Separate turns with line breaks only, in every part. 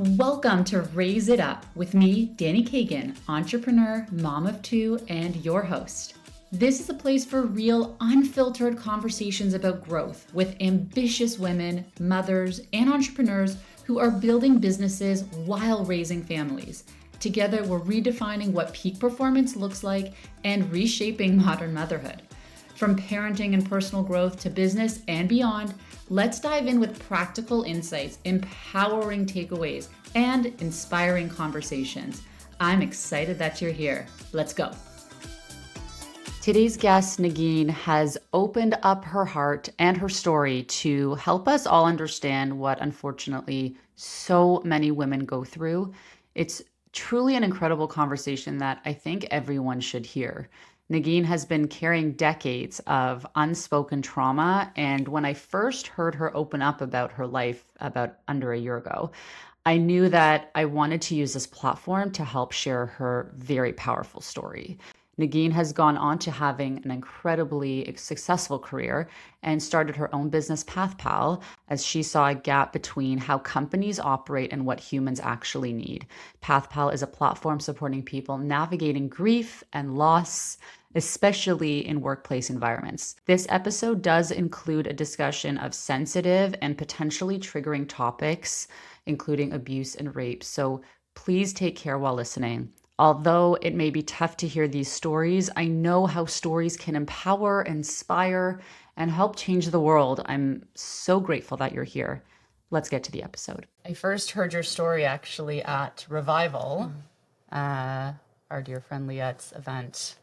Welcome to Raise It Up with me, Danny Kagan, entrepreneur, mom of two, and your host. This is a place for real, unfiltered conversations about growth with ambitious women, mothers, and entrepreneurs who are building businesses while raising families. Together, we're redefining what peak performance looks like and reshaping modern motherhood. From parenting and personal growth to business and beyond, let's dive in with practical insights, empowering takeaways, and inspiring conversations. I'm excited that you're here. Let's go. Today's guest, Negin, has opened up her heart and her story to help us all understand what, unfortunately, so many women go through. It's truly an incredible conversation that I think everyone should hear. Negin has been carrying decades of unspoken trauma, and when I first heard her open up about her life about under a year ago, I knew that I wanted to use this platform to help share her very powerful story. Negin has gone on to having an incredibly successful career and started her own business, PathPal, as she saw a gap between how companies operate and what humans actually need. PathPal is a platform supporting people navigating grief and loss, especially in workplace environments. This episode does include a discussion of sensitive and potentially triggering topics, including abuse and rape. So please take care while listening. Although it may be tough to hear these stories, I know how stories can empower, inspire, and help change the world. I'm so grateful that you're here. Let's get to the episode. I first heard your story actually at Revival, our dear friend Liette's event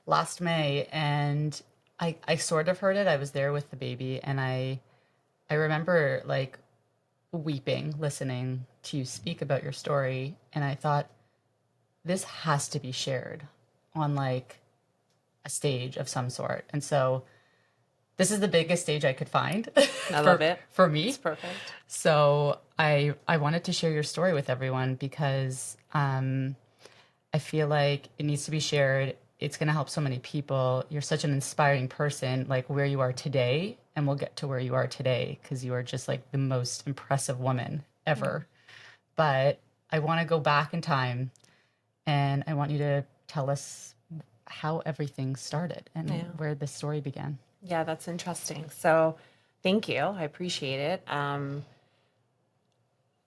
last May, and I sort of heard it. I was there with the baby, and I remember like weeping, listening to you speak about your story, and I thought, this has to be shared on like a stage of some sort. And so this is the biggest stage I could find.
I love it.
For me.
It's perfect.
So I wanted to share your story with everyone because I feel like it needs to be shared. It's going to help so many people. You're such an inspiring person, like where you are today, and we'll get to where you are today because you are just like the most impressive woman ever. But I want to go back in time, and I want you to tell us how everything started and where this story began.
Yeah, that's interesting. So thank you. I appreciate it. All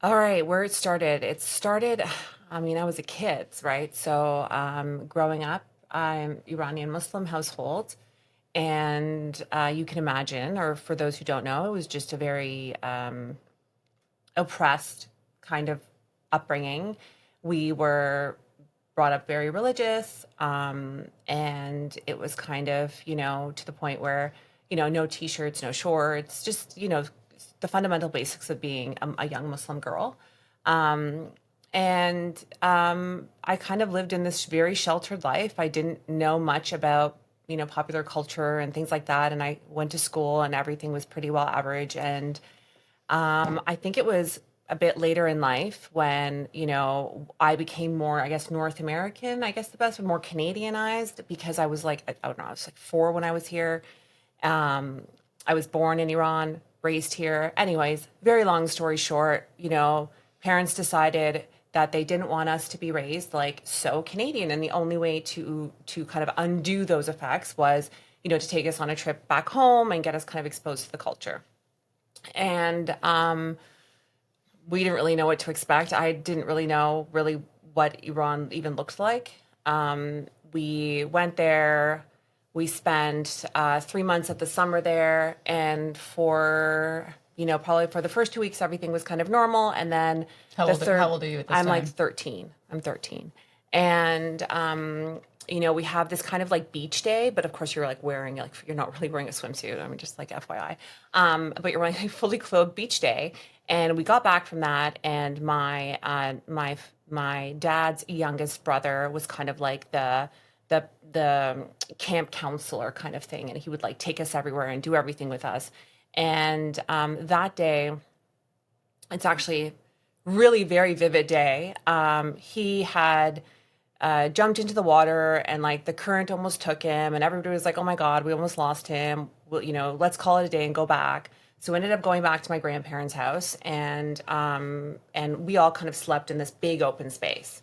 right, where it started. It started, I was a kid, right? So growing up, I'm Iranian Muslim household. And you can imagine, or for those who don't know, it was just a very oppressed kind of upbringing. We were brought up very religious, and it was kind of, to the point where, no t-shirts, no shorts, just, the fundamental basics of being a young Muslim girl. And I kind of lived in this very sheltered life. I didn't know much about, popular culture and things like that. And I went to school and everything was pretty well average. And I think it was a bit later in life when, I became more, I guess, North American, I guess the best, but more Canadianized because I was like, I don't know, I was like 4 when I was here. I was born in Iran, raised here. Anyways, very long story short, parents decided that they didn't want us to be raised like so Canadian. And the only way to kind of undo those effects was, to take us on a trip back home and get us kind of exposed to the culture. And, we didn't really know what to expect. I didn't really know what Iran even looked like. We went there. We spent 3 months of the summer there. And for, probably for the first 2 weeks, everything was kind of normal. And then
How old are you at this time?
I'm like 13. I'm 13. And, we have this kind of like beach day, but of course you're like wearing, like, you're not really wearing a swimsuit. I mean, just like FYI. But you're wearing a fully clothed beach day. And we got back from that, and my dad's youngest brother was kind of like the camp counselor kind of thing, and he would like take us everywhere and do everything with us. And that day, it's actually really very vivid day. He had jumped into the water, and like the current almost took him, and everybody was like, "Oh my God, we almost lost him. Well, let's call it a day and go back." So we ended up going back to my grandparents' house, and we all kind of slept in this big open space.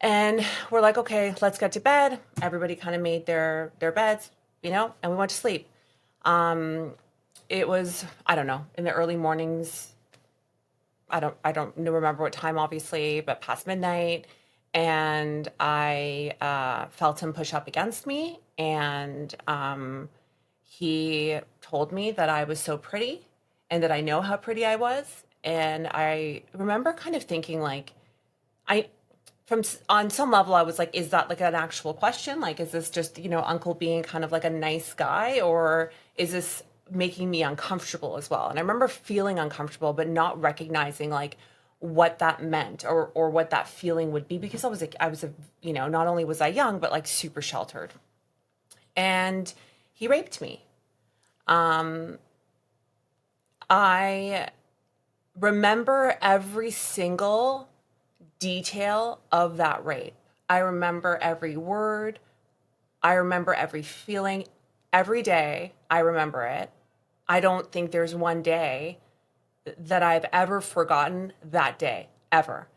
And we're like, okay, let's get to bed. Everybody kind of made their beds, and we went to sleep. It was, I don't know, in the early mornings. I don't remember what time, obviously, but past midnight. And I felt him push up against me, and he told me that I was so pretty and that I know how pretty I was. And I remember kind of thinking like, I from on some level I was like, is that like an actual question? Like, is this just, uncle being kind of like a nice guy, or is this making me uncomfortable as well? And I remember feeling uncomfortable, but not recognizing like what that meant, or what that feeling would be, because not only was I young, but like super sheltered. And he raped me. I remember every single detail of that rape. I remember every word. I remember every feeling. Every day, I remember it. I don't think there's one day that I've ever forgotten that day, ever.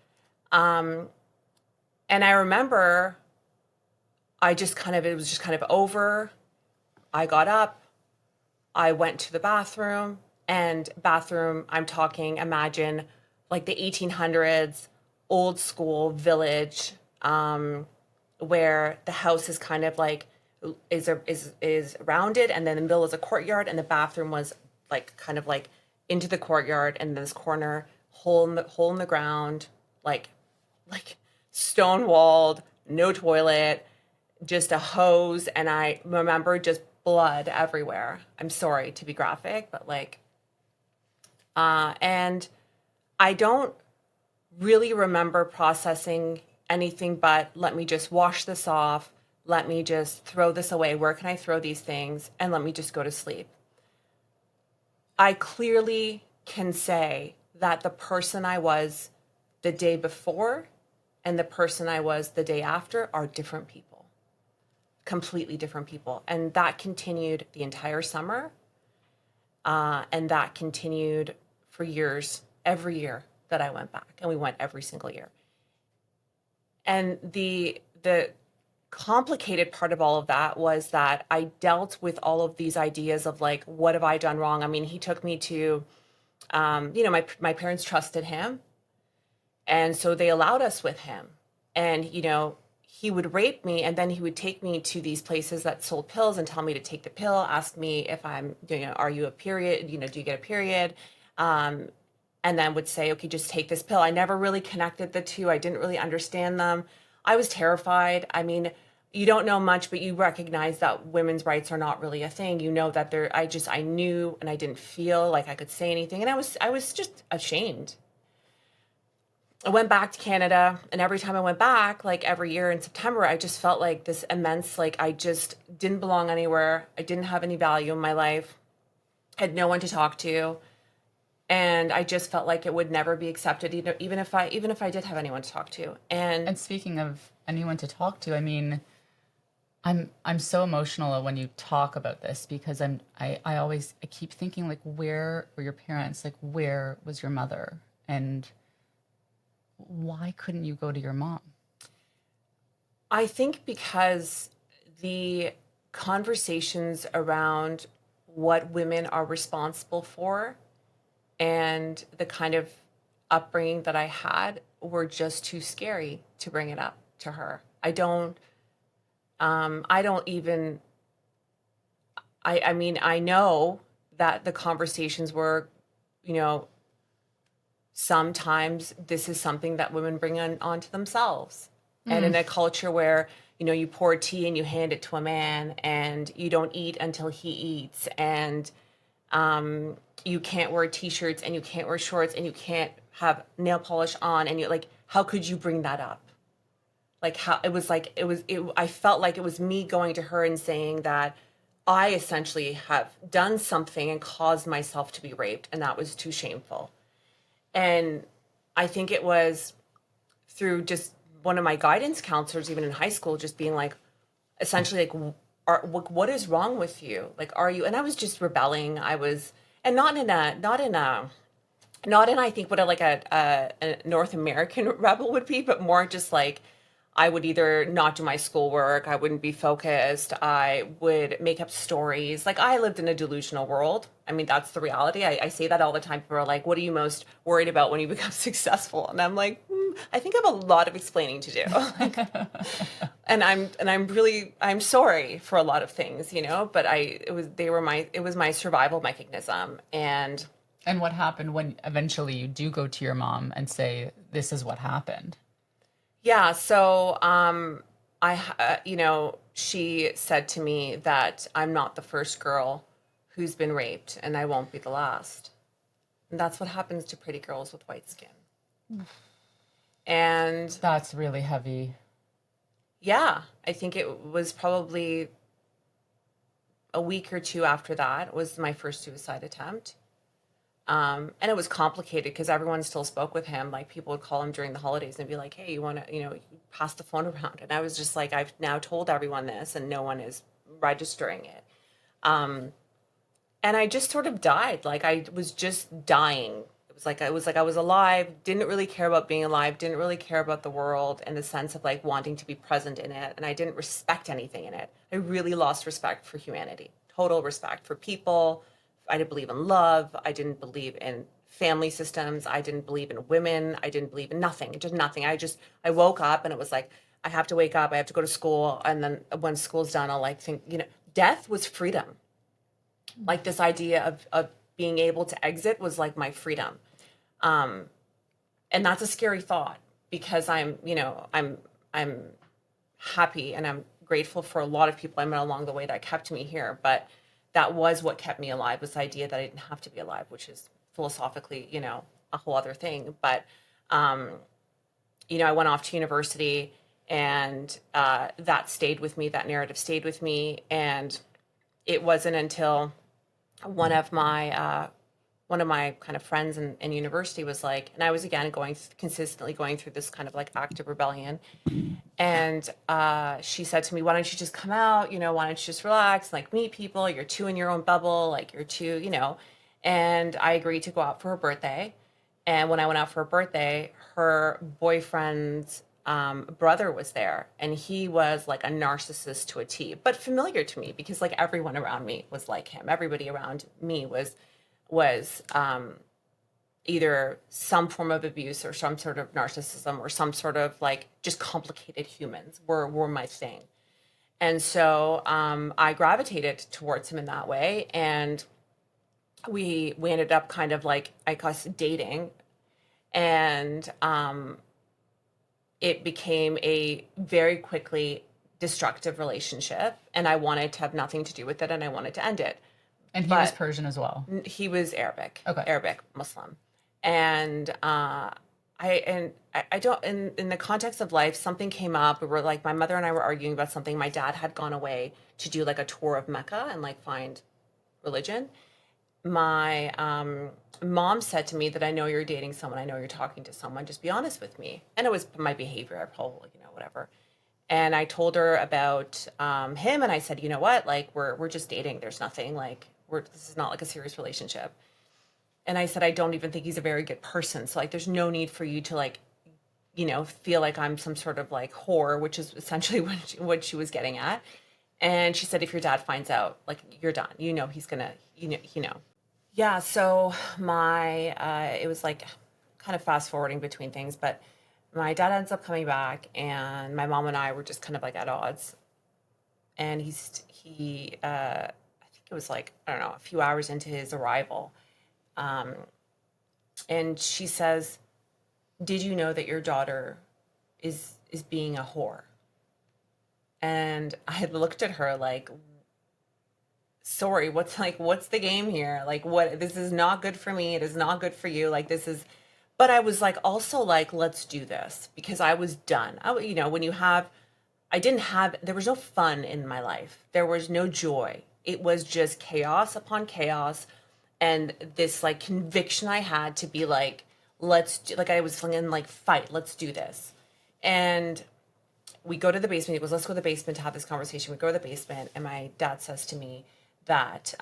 And I remember it was just kind of over. I got up, I went to the bathroom, and bathroom, I'm talking, imagine like the 1800s, old school village, where the house is kind of like is rounded, and then in the middle is a courtyard, and the bathroom was like kind of like into the courtyard, and this corner hole in the ground, like stone walled, no toilet, just a hose. And I remember just blood everywhere. I'm sorry to be graphic, but and I don't really remember processing anything but, let me just wash this off. Let me just throw this away. Where can I throw these things? And let me just go to sleep. I clearly can say that the person I was the day before and the person I was the day after are different people, completely different people. And that continued the entire summer. And that continued for years, every year that I went back, and we went every single year. And the complicated part of all of that was that I dealt with all of these ideas of like, what have I done wrong? I mean, he took me to, my parents trusted him, and so they allowed us with him. And he would rape me, and then he would take me to these places that sold pills and tell me to take the pill, ask me if I'm, are you a period, do you get a period? And then would say, okay, just take this pill. I never really connected the two. I didn't really understand them. I was terrified. I mean, you don't know much, but you recognize that women's rights are not really a thing. You know that I knew, and I didn't feel like I could say anything. And I was just ashamed. I went back to Canada, and every time I went back, like every year in September, I just felt like this immense, like I just didn't belong anywhere. I didn't have any value in my life. I had no one to talk to. And I just felt like it would never be accepted, even if I did have anyone to talk to.
And speaking of anyone to talk to, I mean, I'm so emotional when you talk about this, because I keep thinking, like, where were your parents? Like, where was your mother? And why couldn't you go to your mom?
I think because the conversations around what women are responsible for and the kind of upbringing that I had were just too scary to bring it up to her. I mean, I know that the conversations were, sometimes this is something that women bring onto themselves. And in a culture where, you pour tea and you hand it to a man, and you don't eat until he eats, and you can't wear t-shirts, and you can't wear shorts, and you can't have nail polish on, and how could you bring that up? I felt like it was me going to her and saying that I essentially have done something and caused myself to be raped, and that was too shameful. And I think it was through just one of my guidance counselors, even in high school, just being like, essentially like, what is wrong with you? Like, are you? And I was just rebelling. And not in I think what a North American rebel would be, but more just like I would either not do my schoolwork, I wouldn't be focused, I would make up stories. Like I lived in a delusional world. I mean, that's the reality. I say that all the time. People are like, "What are you most worried about when you become successful?" And I'm like, I think I have a lot of explaining to do. Like, I'm sorry for a lot of things, but it was my survival mechanism.
And what happened when eventually you do go to your mom and say, this is what happened?
Yeah, so she said to me that I'm not the first girl who's been raped, and I won't be the last. And that's what happens to pretty girls with white skin. And
That's really heavy.
yeah, I think it was probably a week or two after that was my first suicide attempt. And it was complicated because everyone still spoke with him. Like people would call him during the holidays and be like, "Hey, you want to, pass the phone around?" And I was just like, "I've now told everyone this, and no one is registering it." Um, and I just sort of died. Like I was just dying. It was like I was alive. Didn't really care about being alive. Didn't really care about the world in the sense of like wanting to be present in it. And I didn't respect anything in it. I really lost respect for humanity. Total respect for people. I didn't believe in love. I didn't believe in family systems. I didn't believe in women. I didn't believe in nothing. Just nothing. I woke up and it was like, I have to wake up. I have to go to school. And then when school's done, I'll like think, death was freedom. Like this idea of being able to exit was like my freedom. Um, and that's a scary thought because I'm happy and I'm grateful for a lot of people I met along the way that kept me here. But that was what kept me alive, was the idea that I didn't have to be alive, which is philosophically, a whole other thing. But um, I went off to university and that stayed with me, that narrative stayed with me. And it wasn't until one of my kind of friends in university was like, and I was again consistently going through this kind of like active rebellion. And she said to me, "Why don't you just come out? Why don't you just relax, like meet people? You're too in your own bubble, like you're too." And I agreed to go out for her birthday. And when I went out for her birthday, her boyfriend's brother was there, and he was like a narcissist to a T, but familiar to me because like everyone around me was like him. Everybody around me was either some form of abuse or some sort of narcissism or some sort of like just complicated humans were my thing. And so I gravitated towards him in that way. And we ended up kind of like, I guess, dating. And it became a very quickly destructive relationship. And I wanted to have nothing to do with it and I wanted to end it.
And he was
But
Persian as well.
he was Arabic,
Okay.
Arabic Muslim, and I don't in the context of life, something came up. We were like, my mother and I were arguing about something. My dad had gone away to do like a tour of Mecca and like find religion. My mom said to me that, "I know you're dating someone. I know you're talking to someone. Just be honest with me." And it was my behavior. I probably, whatever. And I told her about him, and I said, "You know what? Like we're just dating. There's nothing like this is not like a serious relationship." And I said, "I don't even think he's a very good person. So like there's no need for you to like, feel like I'm some sort of like whore," which is essentially what she was getting at. And she said, "If your dad finds out, like you're done. He's gonna, Yeah, so it was like kind of fast forwarding between things, but my dad ends up coming back and my mom and I were just kind of like at odds. And I think it was like, I don't know, a few hours into his arrival. Um, and she says, "Did you know that your daughter is being a whore?" And I had looked at her like, "Sorry, what's the game here? Like what, this is not good for me. It is not good for you. Like this is." But I was like also like, "Let's do this," because I was done. When I didn't have, there was no fun in my life. There was no joy. It was just chaos upon chaos. And this like conviction I had to be like, like I was feeling like, fight, let's do this. And we go to the basement. He goes, "Let's go to the basement to have this conversation." We go to the basement and my dad says to me that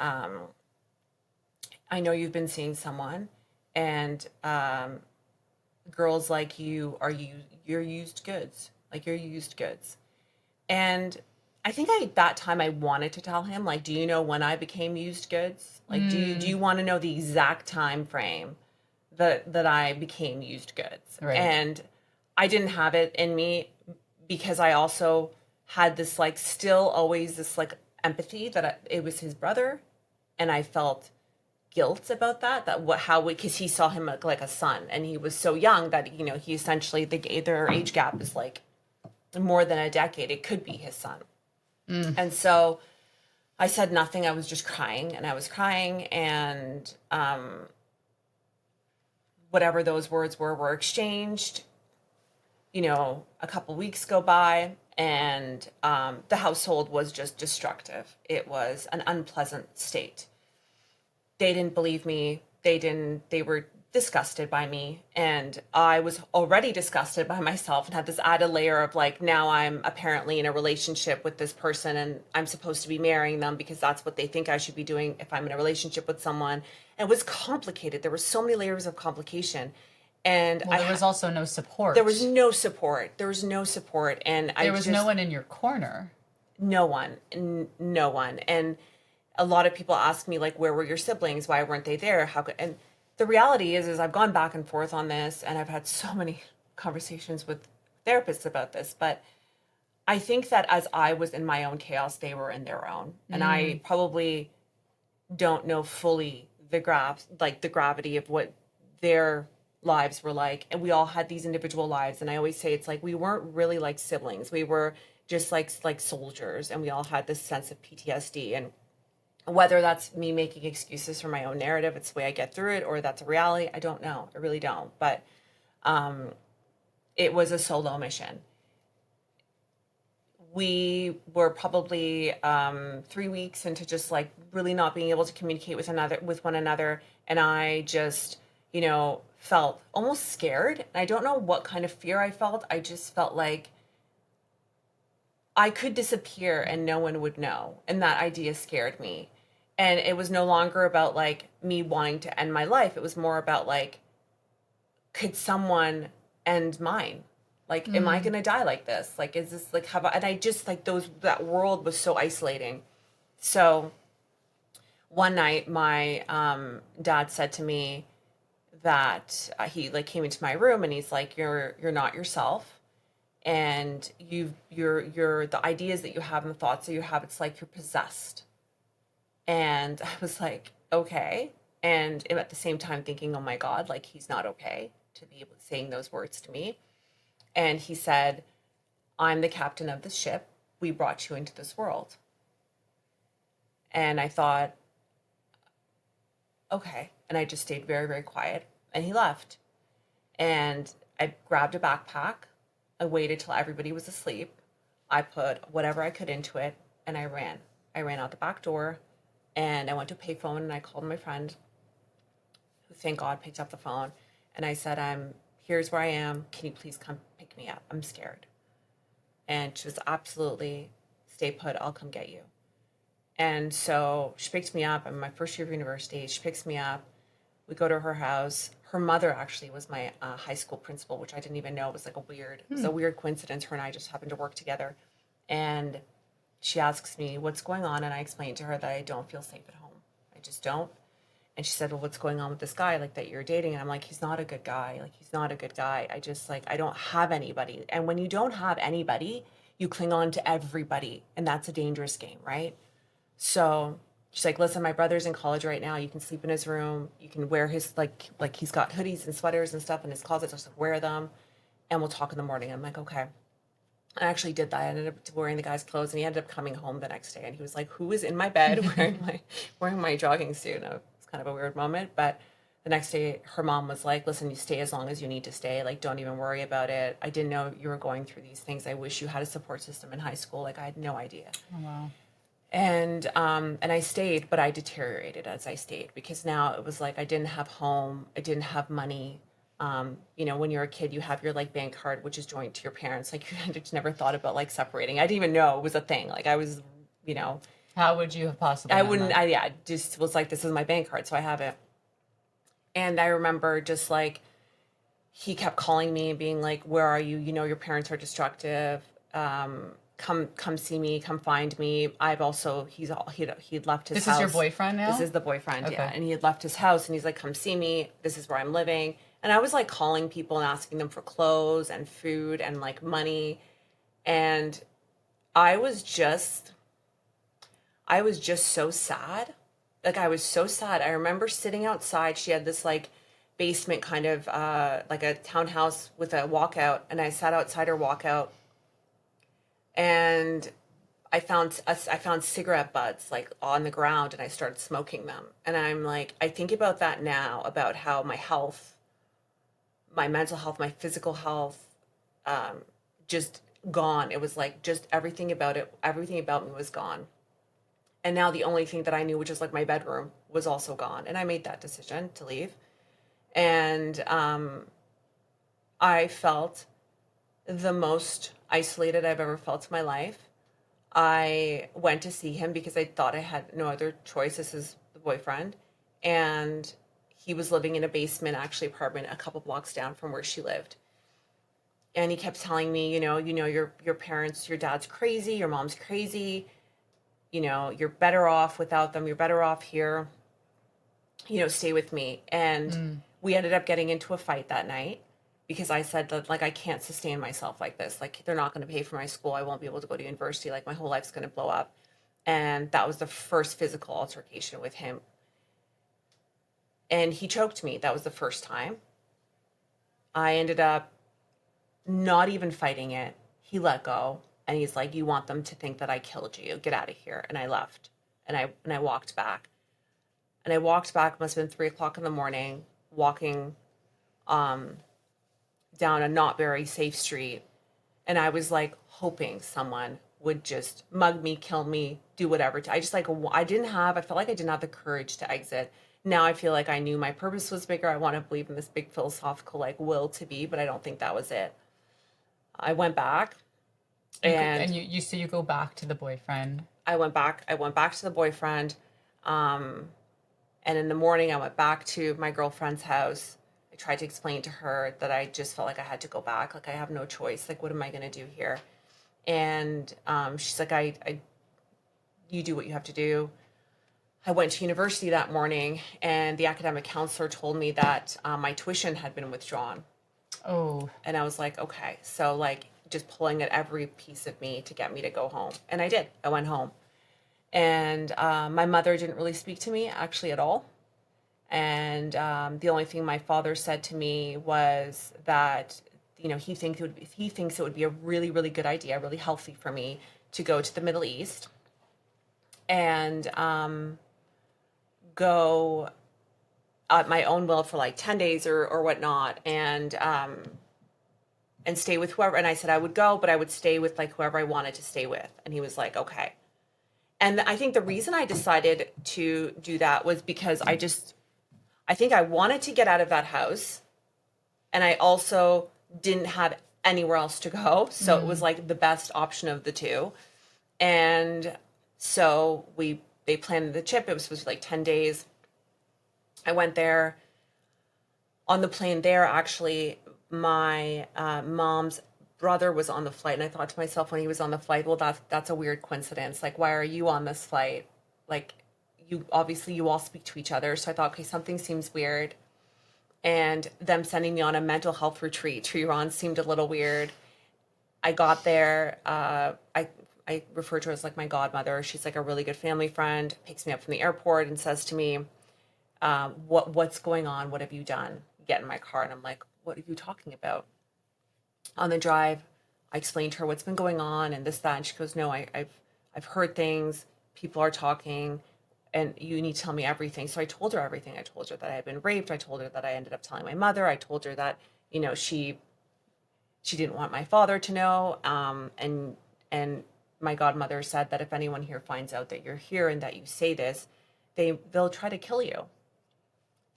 I know you've been seeing someone, and girls like you are you're used goods. Like you're used goods. And I think at that time I wanted to tell him, like, do you know when I became used goods? Like, do you want to know the exact time frame that I became used goods?
Right.
And I didn't have it in me because I also had this like still always this like empathy that it was his brother, and I felt guilt about that what how because he saw him like a son, and he was so young that he essentially their age gap is like more than a decade. It could be his son. And so I said nothing. I was just crying, and I was crying, and whatever those words were exchanged. A couple weeks go by, and the household was just destructive. It was an unpleasant state. They didn't believe me. They were disgusted by me, and I was already disgusted by myself and had this added layer of like, now I'm apparently in a relationship with this person and I'm supposed to be marrying them because that's what they think I should be doing if I'm in a relationship with someone. And it was complicated. There were so many layers of complication. And
Well, there was also no support.
There was no support. There was no support. And
there was no one in your corner.
No one. No one. And a lot of people ask me, like, where were your siblings? Why weren't they there? How could, and the reality is I've gone back and forth on this, and I've had so many conversations with therapists about this, but I think that as I was in my own chaos, they were in their own. And I probably don't know fully the gravity of what their lives were like. And we all had these individual lives. And I always say it's like we weren't really like siblings. We were just like soldiers, and we all had this sense of PTSD. And whether that's me making excuses for my own narrative, it's the way I get through it, or that's a reality, I don't know. I really don't. But it was a solo mission. We were probably 3 weeks into just like really not being able to communicate with one another, and I just felt almost scared. And I don't know what kind of fear I felt. I just felt like I could disappear and no one would know, and that idea scared me. And it was no longer about like me wanting to end my life. It was more about like, could someone end mine? Like, am I gonna die like this? Like, is this like how? And I just like that world was so isolating. So one night, my dad said to me that he like came into my room, and he's like, "You're not yourself, and you're the ideas that you have and the thoughts that you have. It's like you're possessed." And I was like, okay. And at the same time thinking, oh my God, like he's not okay to be able saying those words to me. And he said, I'm the captain of the ship. We brought you into this world. And I thought, okay. And I just stayed very, very quiet. And he left. And I grabbed a backpack. I waited till everybody was asleep. I put whatever I could into it, and I ran. I ran out the back door, and I went to a payphone, and I called my friend, who thank God picked up the phone. And I said, here's where I am. Can you please come pick me up? I'm scared. And she was absolutely, stay put. I'll come get you. And so she picks me up. I'm in my first year of university. She picks me up. We go to her house. Her mother actually was my high school principal, which I didn't even know. It was like it was a weird coincidence. Her and I just happened to work together. And she asks me what's going on. And I explained to her that I don't feel safe at home. I just don't. And she said, well, what's going on with this guy like that you're dating? And I'm like, he's not a good guy. Like, he's not a good guy. I just like, I don't have anybody. And when you don't have anybody, you cling on to everybody. And that's a dangerous game, right? So she's like, listen, my brother's in college right now. You can sleep in his room. You can wear his, like he's got hoodies and sweaters and stuff in his closet. So just like, wear them, and we'll talk in the morning. I'm like, okay. I actually did that. I ended up wearing the guy's clothes, and he ended up coming home the next day. And he was like, who is in my bed wearing my jogging suit? And it was kind of a weird moment. But the next day, her mom was like, listen, you stay as long as you need to stay. Like, don't even worry about it. I didn't know you were going through these things. I wish you had a support system in high school. Like, I had no idea.
Oh, wow.
And I stayed, but I deteriorated as I stayed, because now it was like I didn't have home, I didn't have money. When you're a kid, you have your like bank card, which is joined to your parents. Like, you just never thought about like separating. I didn't even know it was a thing. Like, I was,
How would you have possibly
I
known
wouldn't,
that?
I just was like, this is my bank card, so I have it. And I remember just like, he kept calling me and being like, where are you? You know, your parents are destructive. Come see me, come find me. I've also, he'd left his
This is your
house.
boyfriend
This
now?
is the boyfriend, yeah.
Okay.
And he had left his house and he's like, come see me. This is where I'm living. And I was like calling people and asking them for clothes and food and like money. And I was just, I was just so sad. Like I was so sad. I remember sitting outside. She had this like basement kind of like a townhouse with a walkout, and I sat outside her walkout, and I found cigarette butts like on the ground, and I started smoking them. And I'm like, I think about that now, about how my health, my mental health, my physical health, just gone. It was like just everything about it, everything about me was gone. And now the only thing that I knew, which is like my bedroom, was also gone. And I made that decision to leave. And I felt the most isolated I've ever felt in my life. I went to see him because I thought I had no other choice. This is the boyfriend. And he was living in a basement, actually apartment, a couple blocks down from where she lived. And he kept telling me, your parents, your dad's crazy, your mom's crazy, you're better off without them, you're better off here, stay with me. And we ended up getting into a fight that night because I said that, like, I can't sustain myself like this. Like, they're not going to pay for my school. I won't be able to go to university. Like, my whole life's going to blow up. And that was the first physical altercation with him. And he choked me. That was the first time. I ended up not even fighting it. He let go. And he's like, you want them to think that I killed you. Get out of here. And I left. And I walked back. And I walked back, must have been 3 o'clock in the morning, walking down a not very safe street. And I was like hoping someone would just mug me, kill me, do whatever. I just like, I felt like I didn't have the courage to exit. Now I feel like I knew my purpose was bigger. I want to believe in this big philosophical like will to be, but I don't think that was it. I went back and
You so you go back to the boyfriend.
I went back to the boyfriend. And in the morning, I went back to my girlfriend's house. I tried to explain to her that I just felt like I had to go back. Like, I have no choice. Like, what am I going to do here? And she's like, you do what you have to do. I went to university that morning, and the academic counselor told me that my tuition had been withdrawn.
Oh,
And I was like, okay. So, like, just pulling at every piece of me to get me to go home. And I did. I went home. And my mother didn't really speak to me actually at all. And the only thing my father said to me was that, he thinks it would be a really, really good idea, really healthy for me to go to the Middle East and go at my own will for like 10 days or whatnot, and stay with whoever. And I said I would go, but I would stay with like whoever I wanted to stay with. And he was like, okay. And I think the reason I decided to do that was because I think I wanted to get out of that house. And I also didn't have anywhere else to go. So it was like the best option of the two. And so they planned the trip. It was supposed to be like 10 days. I went there. On the plane there, actually, my mom's brother was on the flight. And I thought to myself when he was on the flight, well, that's a weird coincidence. Like, why are you on this flight? Like, you all speak to each other. So I thought, okay, something seems weird. And them sending me on a mental health retreat to Iran seemed a little weird. I got there. I refer to her as like my godmother. She's like a really good family friend. Picks me up from the airport and says to me, "What's going on? What have you done?" Get in my car, and I'm like, "What are you talking about?" On the drive, I explained to her what's been going on and this, that, and she goes, "No, I've heard things. People are talking, and you need to tell me everything." So I told her everything. I told her that I had been raped. I told her that I ended up telling my mother. I told her that she didn't want my father to know. And my godmother said that if anyone here finds out that you're here and that you say this, they'll try to kill you.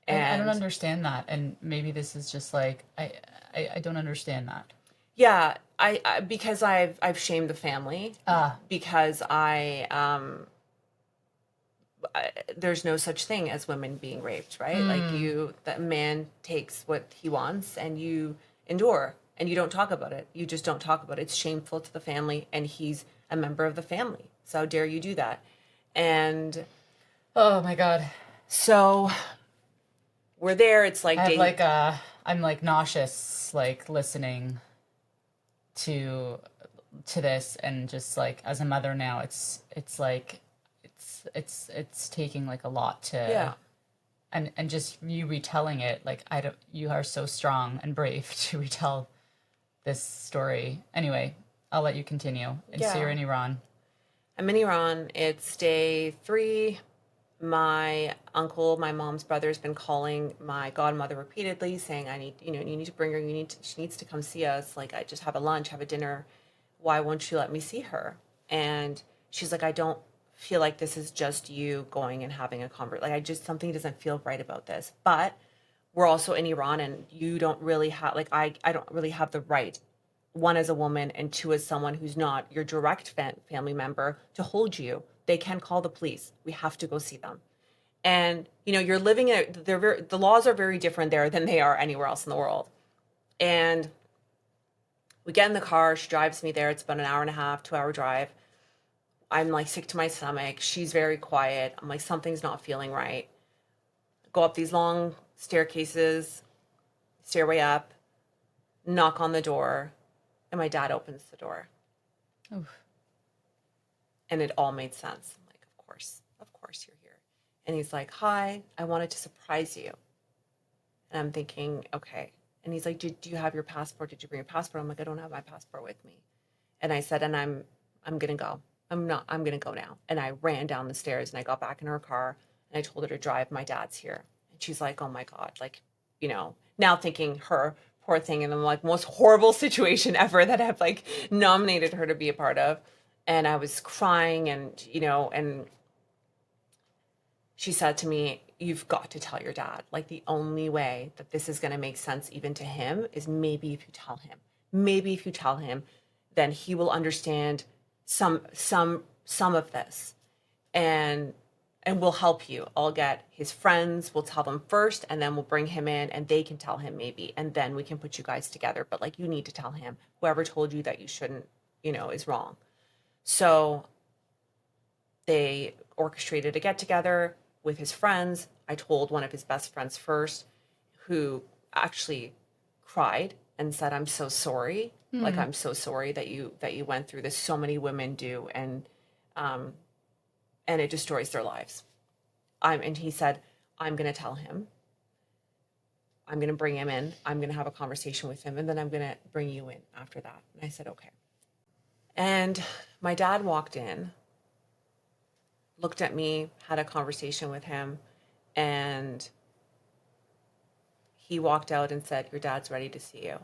I don't
And
understand that, and maybe this is just like I don't understand that.
yeah, I because I've shamed the family
Ah,
because there's no such thing as women being raped, right? Like that man takes what he wants and you endure and you don't talk about it. You just don't talk about it. It's shameful to the family and he's a member of the family. So how dare you do that? And
Oh my God.
so we're there. It's like
I have
day.
I'm like nauseous, like listening to this, and just like as a mother now, it's like it's taking like a lot
Yeah.
to, and just you retelling it, like I don't, you are so strong and brave to retell this story. Anyway, I'll let you continue. And so you're
Yeah.
in Iran.
I'm in Iran. It's day 3. My uncle, my mom's brother, has been calling my godmother repeatedly saying, I need, you need to bring her. She needs to come see us. Like, I just have a lunch, have a dinner. Why won't you let me see her? And she's like, I don't feel like this is just you going and having a convert. Like, something doesn't feel right about this. But we're also in Iran and you don't really have, like, I don't really have the right, one as a woman and two as someone who's not your direct family member, to hold you. They can call the police. We have to go see them. And you're living in the laws are very different there than they are anywhere else in the world. And we get in the car. She drives me there. It's about an hour and a half, 2-hour drive. I'm like sick to my stomach. She's very quiet. I'm like, something's not feeling right. Go up these long stairway up, knock on the door, and my dad opens the door.
Oof.
And it all made sense. I'm like, of course you're here. And he's like, hi, I wanted to surprise you. And I'm thinking, okay. And he's like, do you have your passport? Did you bring your passport? I'm like, I don't have my passport with me. And I said, and I'm going to go. I'm going to go now. And I ran down the stairs and I got back in her car and I told her to drive. My dad's here. And she's like, oh my God, like, now thinking her poor thing. And I'm like, most horrible situation ever that I've like nominated her to be a part of. And I was crying and, and she said to me, you've got to tell your dad. Like, the only way that this is going to make sense even to him is maybe if you tell him. Maybe if you tell him, then he will understand some of this. And we'll help you. I'll get his friends, we'll tell them first, and then we'll bring him in and they can tell him maybe. And then we can put you guys together. But like, you need to tell him. Whoever told you that you shouldn't, is wrong. So they orchestrated a get together with his friends. I told one of his best friends first, who actually cried and said, I'm so sorry. Like, I'm so sorry that you went through this. So many women do. And it destroys their lives. And he said, I'm going to tell him. I'm going to bring him in. I'm going to have a conversation with him. And then I'm going to bring you in after that. And I said, okay. And my dad walked in, looked at me, had a conversation with him, and he walked out and said, your dad's ready to see you.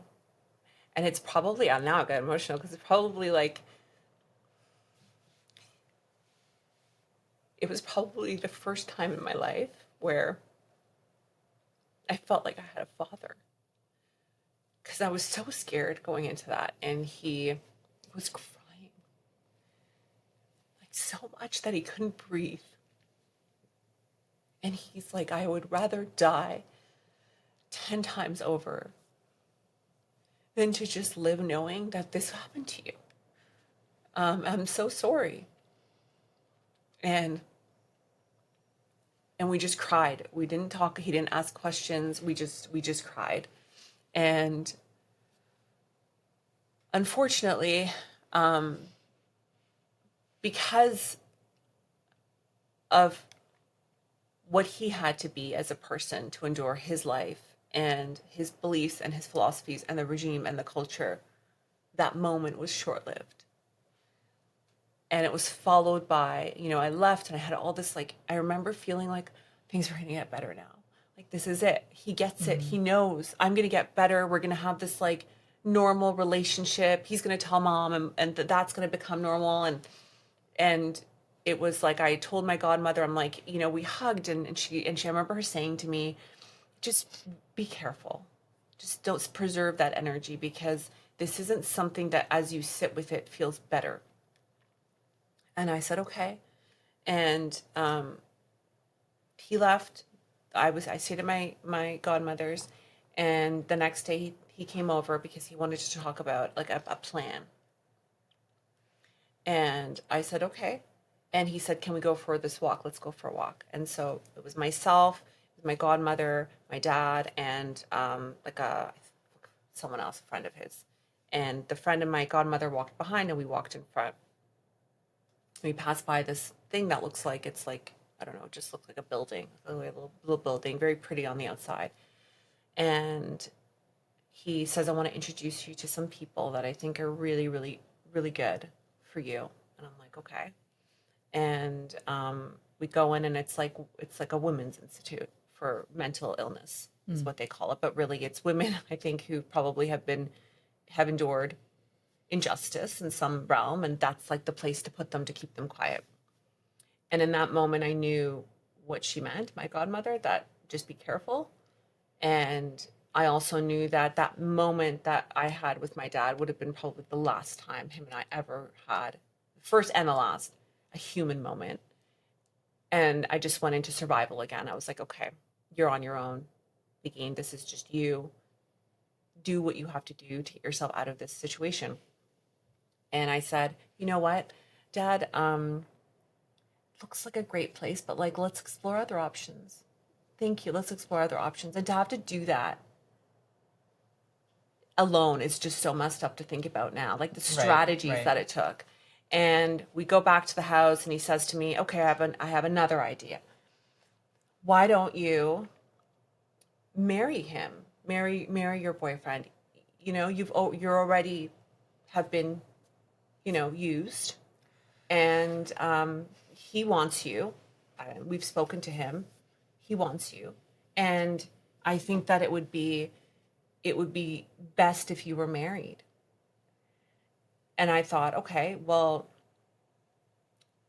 And it's probably, now I got emotional because it's probably like, it was probably the first time in my life where I felt like I had a father. Because I was so scared going into that. And he was crying. Like, so much that he couldn't breathe. And he's like, I would rather die 10 times over than to just live knowing that this happened to you. I'm so sorry. And we just cried. We didn't talk. He didn't ask questions. We just cried. And unfortunately, because of what he had to be as a person to endure his life and his beliefs and his philosophies and the regime and the culture, that moment was short-lived. And it was followed by, I left and I had all this, like, I remember feeling like things are going to get better now. Like, this is it. He gets it. He knows I'm going to get better. We're going to have this like normal relationship. He's going to tell mom and that's going to become normal. And it was like, I told my godmother, I'm like, we hugged and she, I remember her saying to me, just be careful. Just don't preserve that energy, because this isn't something that as you sit with it feels better. And I said, okay. And he left. I stayed at my godmother's, and the next day he came over because he wanted to talk about like a plan. And I said, okay. And he said, can we go for this walk? Let's go for a walk. And so it was myself, my godmother, my dad, and someone else, a friend of his. And the friend and my godmother walked behind, and we walked in front. We passed by this thing that looks like it's like, I don't know, it just looked like a building, a little building, very pretty on the outside. And he says, I want to introduce you to some people that I think are really, really, really good for you. And I'm like, okay. And we go in, and it's like a women's institute for mental illness is what they call it. But really it's women, I think, who probably have endured injustice in some realm, and that's like the place to put them to keep them quiet. And in that moment, I knew what she meant, my godmother, that just be careful. And I also knew that that moment that I had with my dad would have been probably the last time him and I ever had, first and the last, a human moment. And I just went into survival again. I was like, okay, you're on your own. Negin, this is just you. Do what you have to do to get yourself out of this situation. And I said, you know what, Dad, looks like a great place, but like, let's explore other options. Thank you. Let's explore other options. And to have to do that alone is just so messed up to think about now, like the strategies that it took. And we go back to the house, and he says to me, okay, I have another idea. Why don't you marry him? Marry your boyfriend. You know, you're already have been, used, and he wants you. We've spoken to him. He wants you, and I think that it would be best if you were married. And I thought, okay, well,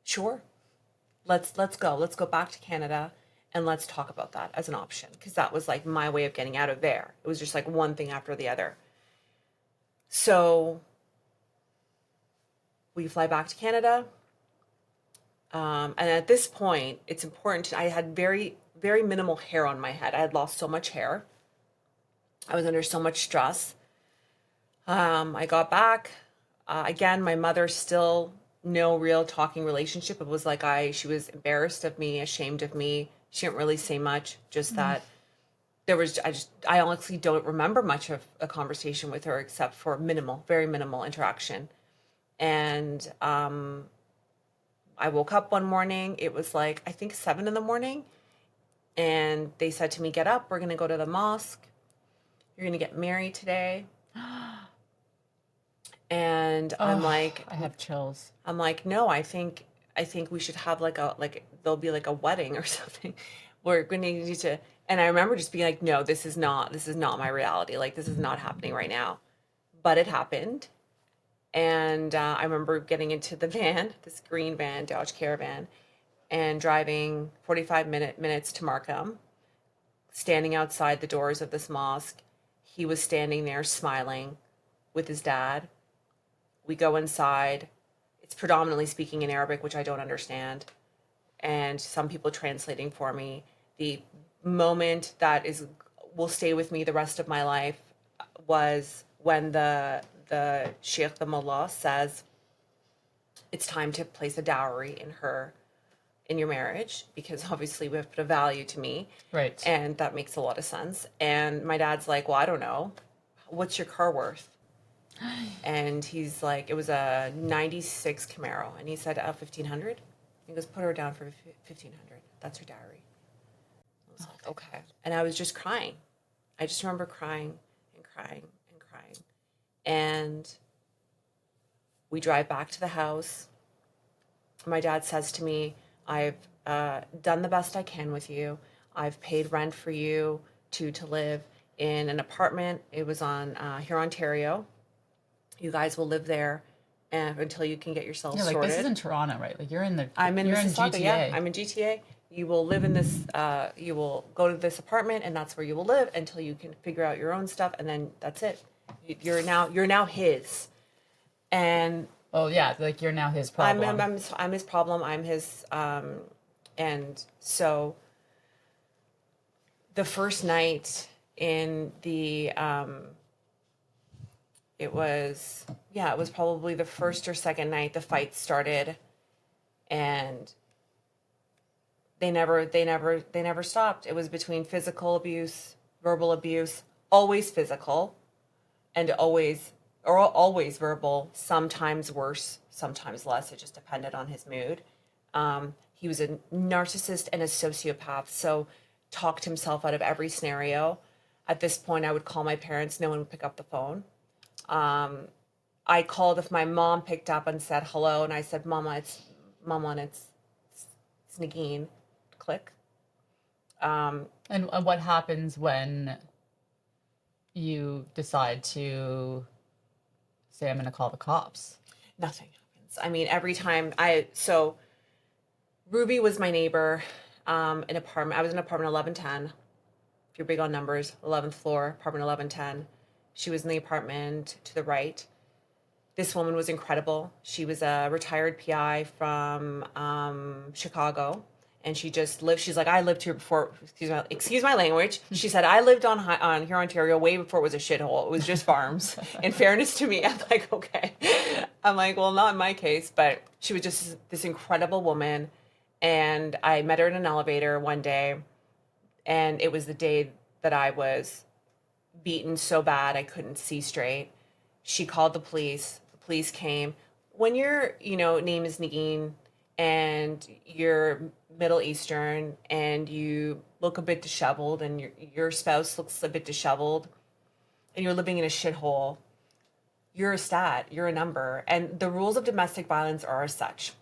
sure, let's go. Let's go back to Canada, and let's talk about that as an option, because that was like my way of getting out of there. It was just like one thing after the other. So we fly back to Canada. And at this point, it's important. I had very, very minimal hair on my head. I had lost so much hair. I was under so much stress. I got back. Again, my mother still no real talking relationship. It was like she was embarrassed of me, ashamed of me. She didn't really say much, just that I honestly don't remember much of a conversation with her except for very minimal interaction. And I woke up one morning, it was like, I think 7 a.m. And they said to me, get up, we're going to go to the mosque. You're going to get married today. And I'm like,
I have chills.
I'm like, no, I think we should have there'll be like a wedding or something. We're going to need to, and I remember just being like, no, this is not my reality. Like, this is not happening right now. But it happened. And I remember getting into the van, this green van, Dodge Caravan, and driving 45 minutes to Markham, standing outside the doors of this mosque. He was standing there smiling with his dad. We go inside. It's predominantly speaking in Arabic, which I don't understand, and some people translating for me. The moment that will stay with me the rest of my life was when the Sheikh, the Mullah, says it's time to place a dowry in your marriage, because obviously we have put a value to me.
Right.
And that makes a lot of sense. And my dad's like, well, I don't know. What's your car worth? And he's like, it was a 96 Camaro. And he said, 1,500. He goes, put her down for 1,500. That's her dowry. I was like, okay. And I was just crying. I just remember crying and crying and crying. And we drive back to the house. My dad says to me, I've done the best I can with you. I've paid rent for you to live in an apartment. It was on Huron, Ontario. You guys will live there until you can get yourself sorted.
This is in Toronto, right? Like you're in
Mississauga,
GTA.
Yeah, I'm in GTA. You will live in this, you will go to this apartment, and that's where you will live until you can figure out your own stuff, and then that's it. You're now his. And
oh yeah, like you're now his problem.
I'm his problem. I'm his, and so the first night in the, it was probably the first or second night the fight started, and they never stopped. It was between physical abuse, verbal abuse, always physical, and always verbal, sometimes worse, sometimes less. It just depended on his mood. He was a narcissist and a sociopath, so talked himself out of every scenario. At this point, I would call my parents. No one would pick up the phone. I called if my mom picked up and said hello, and I said, Mama, and it's Negin. Click.
And what happens when you decide to say, I'm going to call the cops?
Nothing happens. I mean, every time so Ruby was my neighbor, in apartment. I was in apartment 1110. If you're big on numbers, 11th floor, apartment 1110. She was in the apartment to the right. This woman was incredible. She was a retired PI from Chicago, and she just lived. She's like, I lived here before. Excuse my language. She said, I lived on here, Ontario, way before it was a shithole. It was just farms. In fairness to me, I'm like, okay. I'm like, well, not in my case, but she was just this incredible woman. And I met her in an elevator one day, and it was the day that I was beaten so bad I couldn't see straight. She called the police. The police came. When your, name is Negin and you're Middle Eastern and you look a bit disheveled and your spouse looks a bit disheveled and you're living in a shithole, you're a stat, you're a number. And the rules of domestic violence are as such.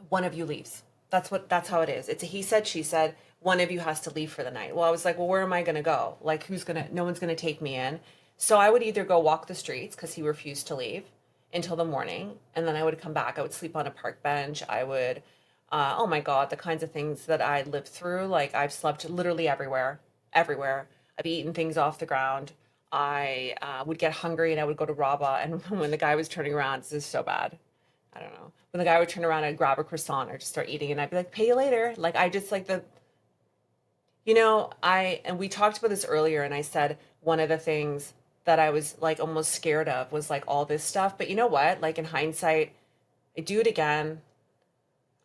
One of you leaves. That's how it is. It's a he said, she said. One of you has to leave for the night. Well, I was like, well, where am I going to go? Like, no one's going to take me in. So I would either go walk the streets because he refused to leave until the morning. And then I would come back. I would sleep on a park bench. I would, oh my God, the kinds of things that I lived through. Like, I've slept literally everywhere. I've eaten things off the ground. I would get hungry and I would go to Rabba. And when the guy was turning around, this is so bad. I don't know. When the guy would turn around, I'd grab a croissant or just start eating. And I'd be like, pay you later. Like, I just like and we talked about this earlier, and I said one of the things that I was like almost scared of was like all this stuff. But you know what? Like in hindsight, I'd do it again,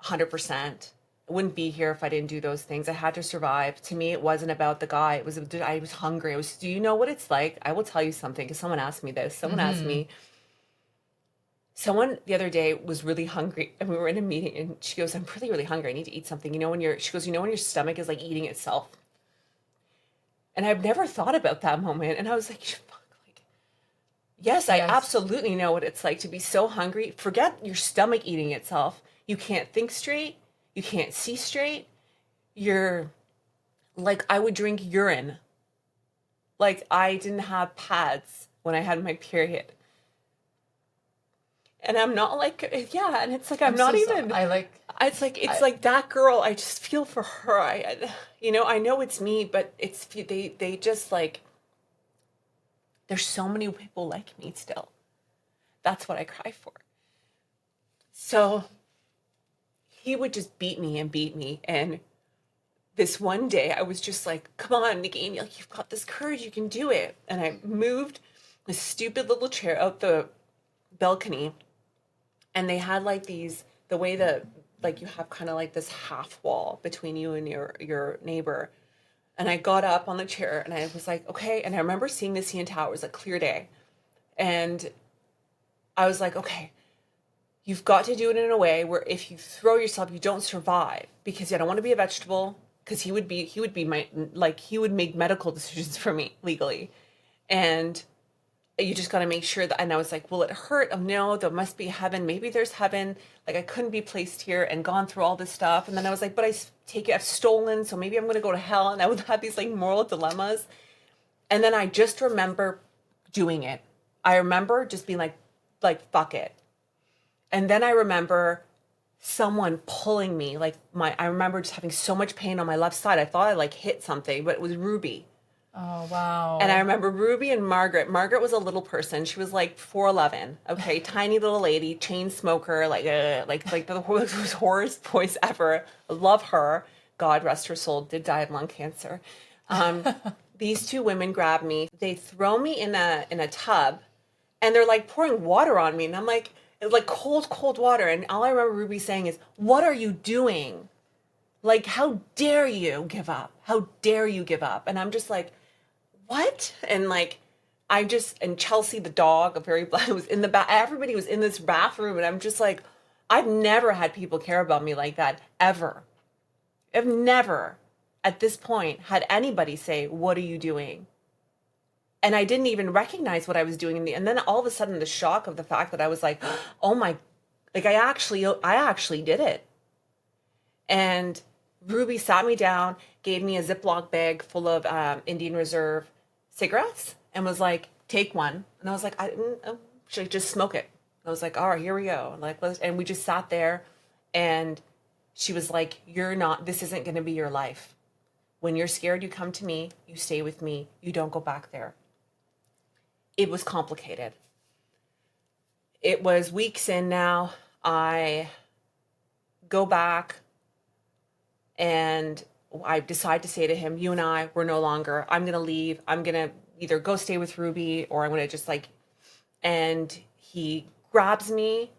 100%. I wouldn't be here if I didn't do those things. I had to survive. To me, it wasn't about the guy. I was hungry. Do you know what it's like? I will tell you something because someone asked me this. Someone the other day was really hungry and we were in a meeting and she goes, I'm really, really hungry. I need to eat something. When your stomach is like eating itself. And I've never thought about that moment. And I was like, fuck, like, yes, I absolutely know what it's like to be so hungry. Forget your stomach eating itself. You can't think straight. You can't see straight. You're like, I would drink urine. Like I didn't have pads when I had my period. And I'm not like, yeah, and it's like, I'm not even, it's like that girl, I just feel for her. I know it's me, but they just like, there's so many people like me still. That's what I cry for. So he would just beat me. And this one day I was just like, come on, Negin, you've got this courage, you can do it. And I moved this stupid little chair out the balcony. And they had like the way that like you have kind of like this half wall between you and your neighbor. And I got up on the chair and I was like, okay. And I remember seeing the CN Towers, like clear day. And I was like, okay, you've got to do it in a way where if you throw yourself, you don't survive, because I don't want to be a vegetable, because he would make medical decisions for me legally. And you just got to make sure that, and I was like, will it hurt? Oh no, there must be heaven. Maybe there's heaven. Like I couldn't be placed here and gone through all this stuff. And then I was like, but I've stolen. So maybe I'm going to go to hell. And I would have these like moral dilemmas. And then I just remember doing it. I remember just being like, fuck it. And then I remember someone pulling me, I remember just having so much pain on my left side. I thought I like hit something, but it was Ruby.
Oh, wow.
And I remember Ruby and Margaret. Margaret was a little person. She was like 4'11", okay, tiny little lady, chain smoker, like the hoarse voice ever. Love her. God rest her soul. Did die of lung cancer. These two women grab me. They throw me in a tub, and they're like pouring water on me. And I'm like, it's like cold water. And all I remember Ruby saying is, "What are you doing? Like, how dare you give up? How dare you give up?" And I'm just like, what? And like, and Chelsea, the dog, a very black, was in the back. Everybody was in this bathroom. And I'm just like, I've never had people care about me like that, ever. I've never, at this point, had anybody say, "What are you doing?" And I didn't even recognize what I was doing. And then all of a sudden, the shock of the fact that I was like, oh my, like I actually did it. And Ruby sat me down, gave me a Ziploc bag full of Indian Reserve cigarettes, and was like, "Take one." And I was like, should I just smoke it? And I was like, all right, here we go. And we just sat there, and she was like, this isn't going to be your life. When you're scared, you come to me, you stay with me, you don't go back there. It was complicated. It was weeks in now. I go back, and I decide to say to him, "You and we're no longer, I'm going to leave. I'm going to either go stay with Ruby, or I'm going to just and he grabs me.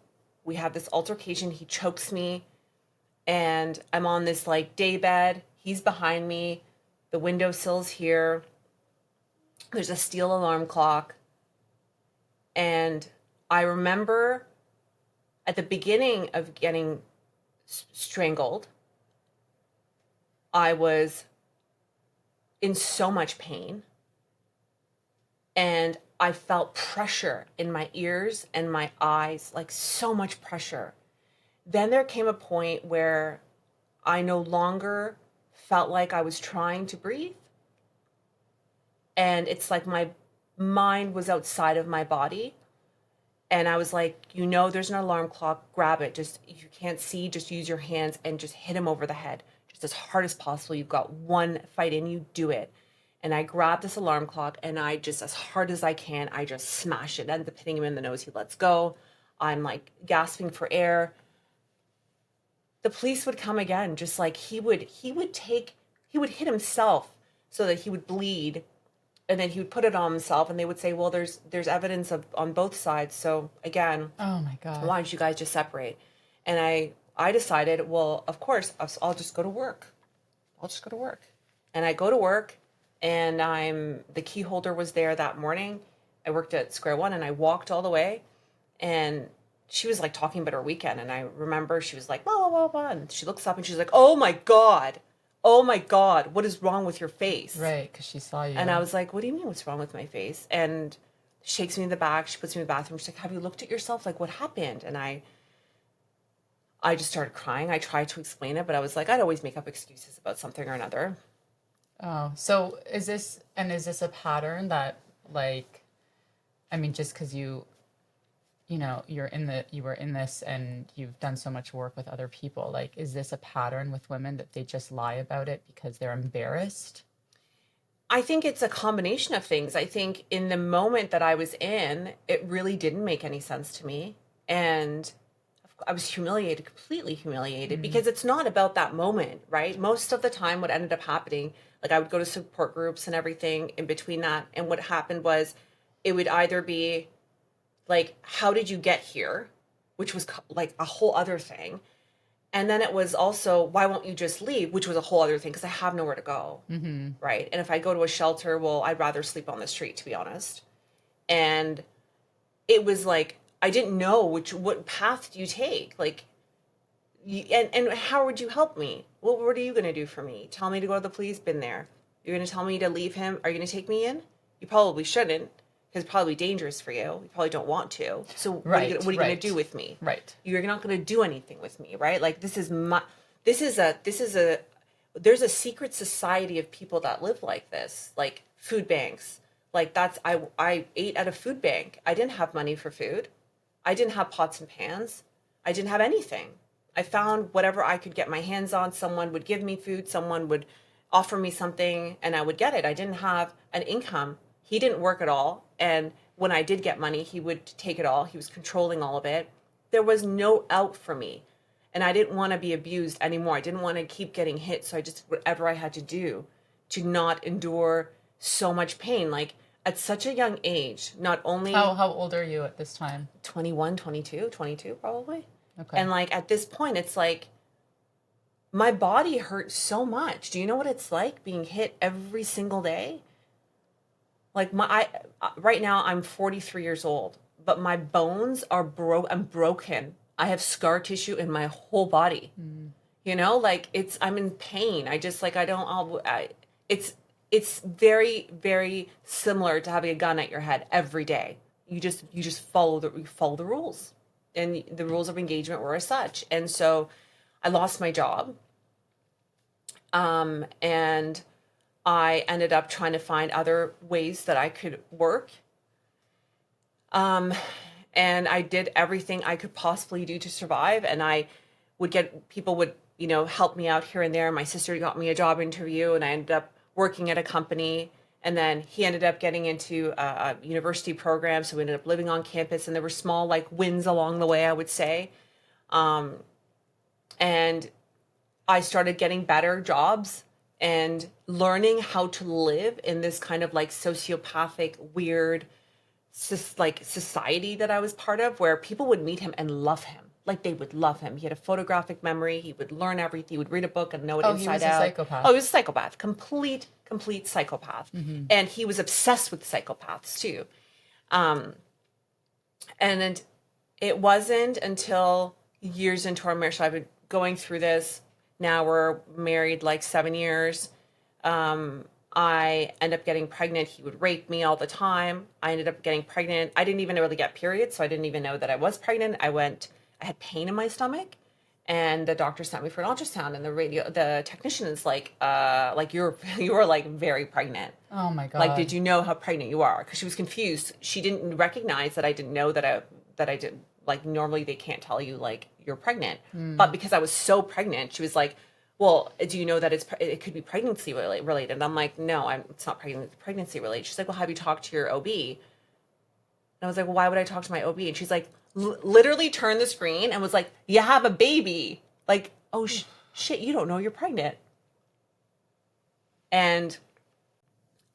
We have this altercation. He chokes me, and I'm on this day bed. He's behind me. The windowsill's here. There's a steel alarm clock. And I remember at the beginning of getting strangled, I was in so much pain, and I felt pressure in my ears and my eyes, like so much pressure. Then there came a point where I no longer felt like I was trying to breathe. And it's like my mind was outside of my body. And I was like, there's an alarm clock, grab it. Just, if you can't see, just use your hands and just hit him over the head. Just as hard as possible. You've got one fight in you, do it. And I grabbed this alarm clock, and I just, as hard as I can, I just smash it. Ends up hitting him in the nose. He lets go. I'm like gasping for air. The police would come again, just like he would hit himself so that he would bleed, and then he would put it on himself, and they would say, well, there's evidence on both sides. So again,
Oh my God.
why don't you guys just separate? And I decided, well, of course, I'll just go to work. And I go to work, and the key holder was there that morning. I worked at Square One, and I walked all the way, and she was like talking about her weekend. And I remember she was like, blah, blah, blah, blah. And she looks up and she's like, oh my God, what is wrong with your face?
Right, because she saw you.
And I was like, what do you mean what's wrong with my face? And shakes me in the back. She puts me in the bathroom. She's like, have you looked at yourself? Like, what happened? And I just started crying. I tried to explain it, but I was like, I'd always make up excuses about something or another.
Oh, so is this a pattern that just because you were in this and you've done so much work with other people, is this a pattern with women that they just lie about it because they're embarrassed?
I think it's a combination of things. I think in the moment that I was in, it really didn't make any sense to me. And I was humiliated, completely humiliated, because it's not about that moment, right? Most of the time what ended up happening, I would go to support groups and everything in between that. And what happened was it would either be how did you get here? Which was a whole other thing. And then it was also, why won't you just leave? Which was a whole other thing, because I have nowhere to go, right? And if I go to a shelter, well, I'd rather sleep on the street, to be honest. And it was I didn't know what path do you take? And how would you help me? What are you going to do for me? Tell me to go to the police? Been there. You're going to tell me to leave him? Are you going to take me in? You probably shouldn't, because it's probably dangerous for you. You probably don't want to. So what are you going to do with me?
Right.
You're not going to do anything with me, right? There's a secret society of people that live like this, food banks. I ate at a food bank. I didn't have money for food. I didn't have pots and pans. I didn't have anything. I found whatever I could get my hands on. Someone would give me food. Someone would offer me something, and I would get it. I didn't have an income. He didn't work at all. And when I did get money, he would take it all. He was controlling all of it. There was no out for me. And I didn't want to be abused anymore. I didn't want to keep getting hit. So I just did whatever I had to do to not endure so much pain. Like at such a young age, not only
How old are you at this time?
21, 22 probably.
Okay.
And like at this point, it's like my body hurts so much. Do you know what it's like being hit every single day? Like right now I'm 43 years old, but my bones are I'm broken. I have scar tissue in my whole body. You know, like I'm in pain. I just like, it's very, very similar to having a gun at your head every day. You just you follow the rules, and the rules of engagement were as such. And so I lost my job. And I ended up trying to find other ways that I could work. And I did everything I could possibly do to survive. And I would people would, help me out here and there. My sister got me a job interview, and I ended up working at a company. And then he ended up getting into a university program. So we ended up living on campus, and there were small like wins along the way, I would say. And I started getting better jobs and learning how to live in this kind of like sociopathic, weird, like society that I was part of, where people would meet him and love him. Like they would love him. He had a photographic memory. He would learn everything. He would read a book and know it inside out.
Oh, he was a psychopath.
Oh, he was a psychopath. Complete psychopath. And he was obsessed with psychopaths too. And it wasn't until years into our marriage, so I've been going through this. Now we're married like 7 years. I end up getting pregnant. He would rape me all the time. I ended up getting pregnant. I didn't even really get periods, so I didn't even know that I was pregnant. I had pain in my stomach, and the doctor sent me for an ultrasound, and the technician is like you were like very pregnant.
Oh my God.
Like, did you know how pregnant you are? Because she was confused. She didn't recognize that I didn't know that I did. Like normally they can't tell you like you're pregnant, but because I was so pregnant, she was like, well, do you know that it could be pregnancy related? And I'm like, no, it's not pregnancy related. She's like, well, have you talked to your OB? And I was like, well, why would I talk to my OB? And she's like, literally turned the screen and was like, you have a baby. Like, oh shit, you don't know you're pregnant. And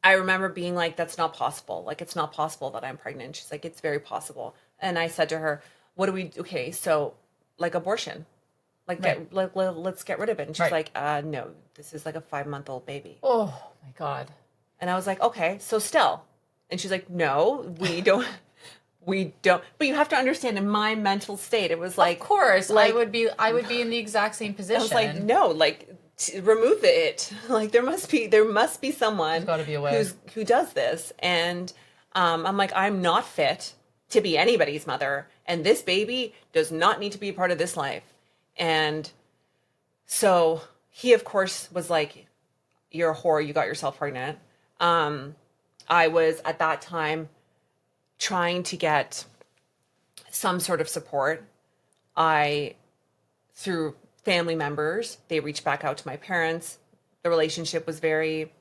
I remember being like, that's not possible. Like, it's not possible that I'm pregnant. She's like, it's very possible. And I said to her, okay, so like abortion. Like,
Right.
let's get rid of it. And she's
Right.
like, no, this is like a 5-month-old baby.
Oh my God.
And I was like, okay, so still. And she's like, no, we don't. But you have to understand, in my mental state, it was like,
Of course,
like,
I would be in the exact same position.
I was like, no, like, remove it. Like, there must be someone
There's gotta be a way.
who does this. And I'm like, I'm not fit to be anybody's mother, and this baby does not need to be a part of this life. And so he, of course, was like, you're a whore, you got yourself pregnant. I was at that time trying to get some sort of support. Through family members, they reached back out to my parents. The relationship was very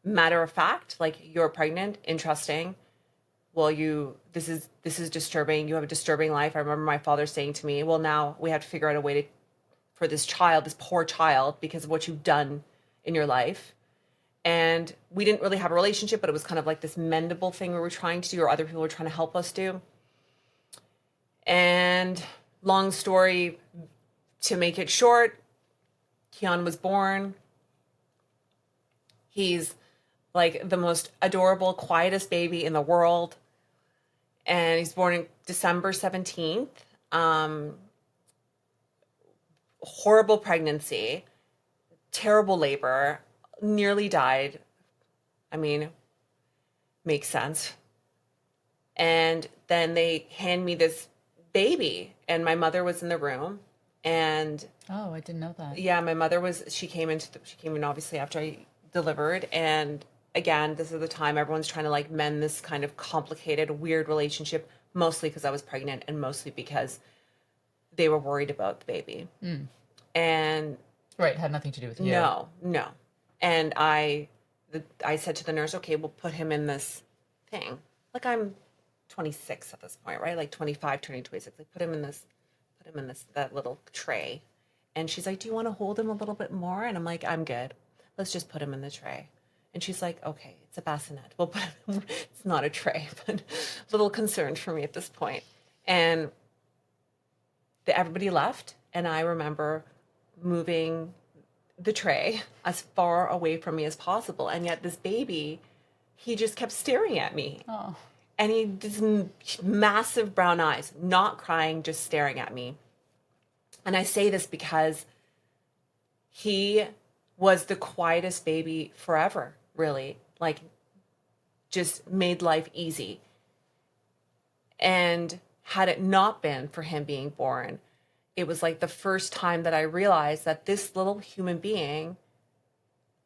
matter of fact, like, you're pregnant, interesting. Well, this is disturbing. You have a disturbing life. I remember my father saying to me, well, now we have to figure out a way for this poor child, because of what you've done in your life. And we didn't really have a relationship, but it was kind of like this mendable thing we were trying to do, or other people were trying to help us do. And long story, to make it short, Keon was born. He's like the most adorable, quietest baby in the world. And he's born in December 17th. Horrible pregnancy, terrible labor, nearly died. I mean, makes sense. And then they hand me this baby, and my mother was in the room. And
Oh, I didn't know that.
yeah, my mother she came in obviously after I delivered. And again, this is the time everyone's trying to like mend this kind of complicated, weird relationship, mostly because I was pregnant, and mostly because they were worried about the baby. And
Right, had nothing to do with you.
no. And I said to the nurse, okay, we'll put him in this thing. Like, I'm 26 at this point, right? Like 25, turning 26. Like, put him in that little tray. And she's like, do you want to hold him a little bit more? And I'm like, I'm good. let's just put him in the tray. And she's like, okay, it's a bassinet. We'll put him, it's not a tray, but a little concerned for me at this point. And everybody left. And I remember moving the tray as far away from me as possible. And yet this baby, he just kept staring at me.
Oh.
And he just massive brown eyes, not crying, just staring at me. And I say this because he was the quietest baby forever, really. Like, just made life easy. And had it not been for him being born, it was like the first time that I realized that this little human being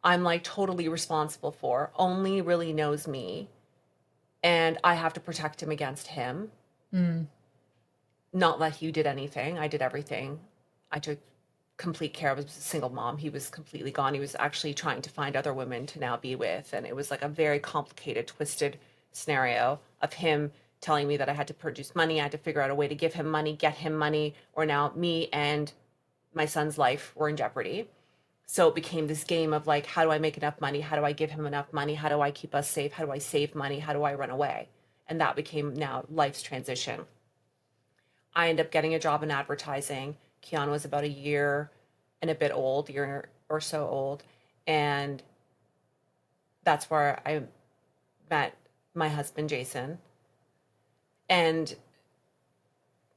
I'm like totally responsible for, only really knows me. And I have to protect him against him. Not that he did anything. I did everything. I took complete care. I was a single mom. He was completely gone. He was actually trying to find other women to now be with. And it was like a very complicated, twisted scenario of him telling me that I had to produce money. I had to figure out a way to give him money, get him money, or now me and my son's life were in jeopardy. So it became this game of like, how do I make enough money? How do I give him enough money? How do I keep us safe? How do I save money? How do I run away? And that became now life's transition. I ended up getting a job in advertising. Keanu was about a year and a bit old, year or so old. And that's where I met my husband, Jason. And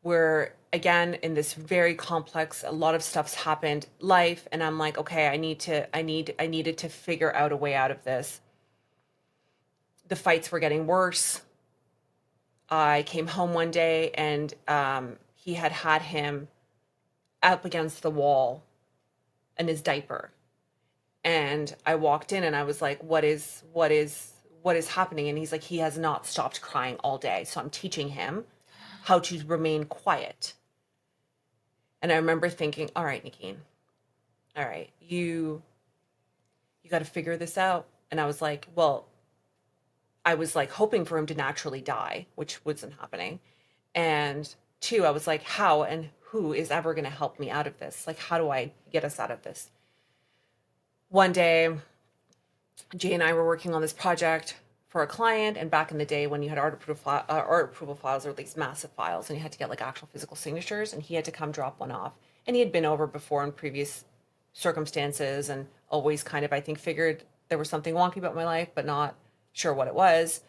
we're again in this very complex, a lot of stuff's happened, life. And I'm like, okay, I needed to figure out a way out of this. The fights were getting worse. I came home one day and he had him up against the wall in his diaper. And I walked in and I was like, what is happening? And he's like, he has not stopped crying all day. So I'm teaching him how to remain quiet. And I remember thinking, all right, Negin, all right, you got to figure this out. And I was like, well, I was like hoping for him to naturally die, which wasn't happening. And two, I was like, how and who is ever going to help me out of this? Like, how do I get us out of this? One day, Jay and I were working on this project for a client, and back in the day when you had art approval files, or at least massive files, and you had to get like actual physical signatures, and he had to come drop one off. And he had been over before in previous circumstances and always kind of, I think, figured there was something wonky about my life, but not sure what it was.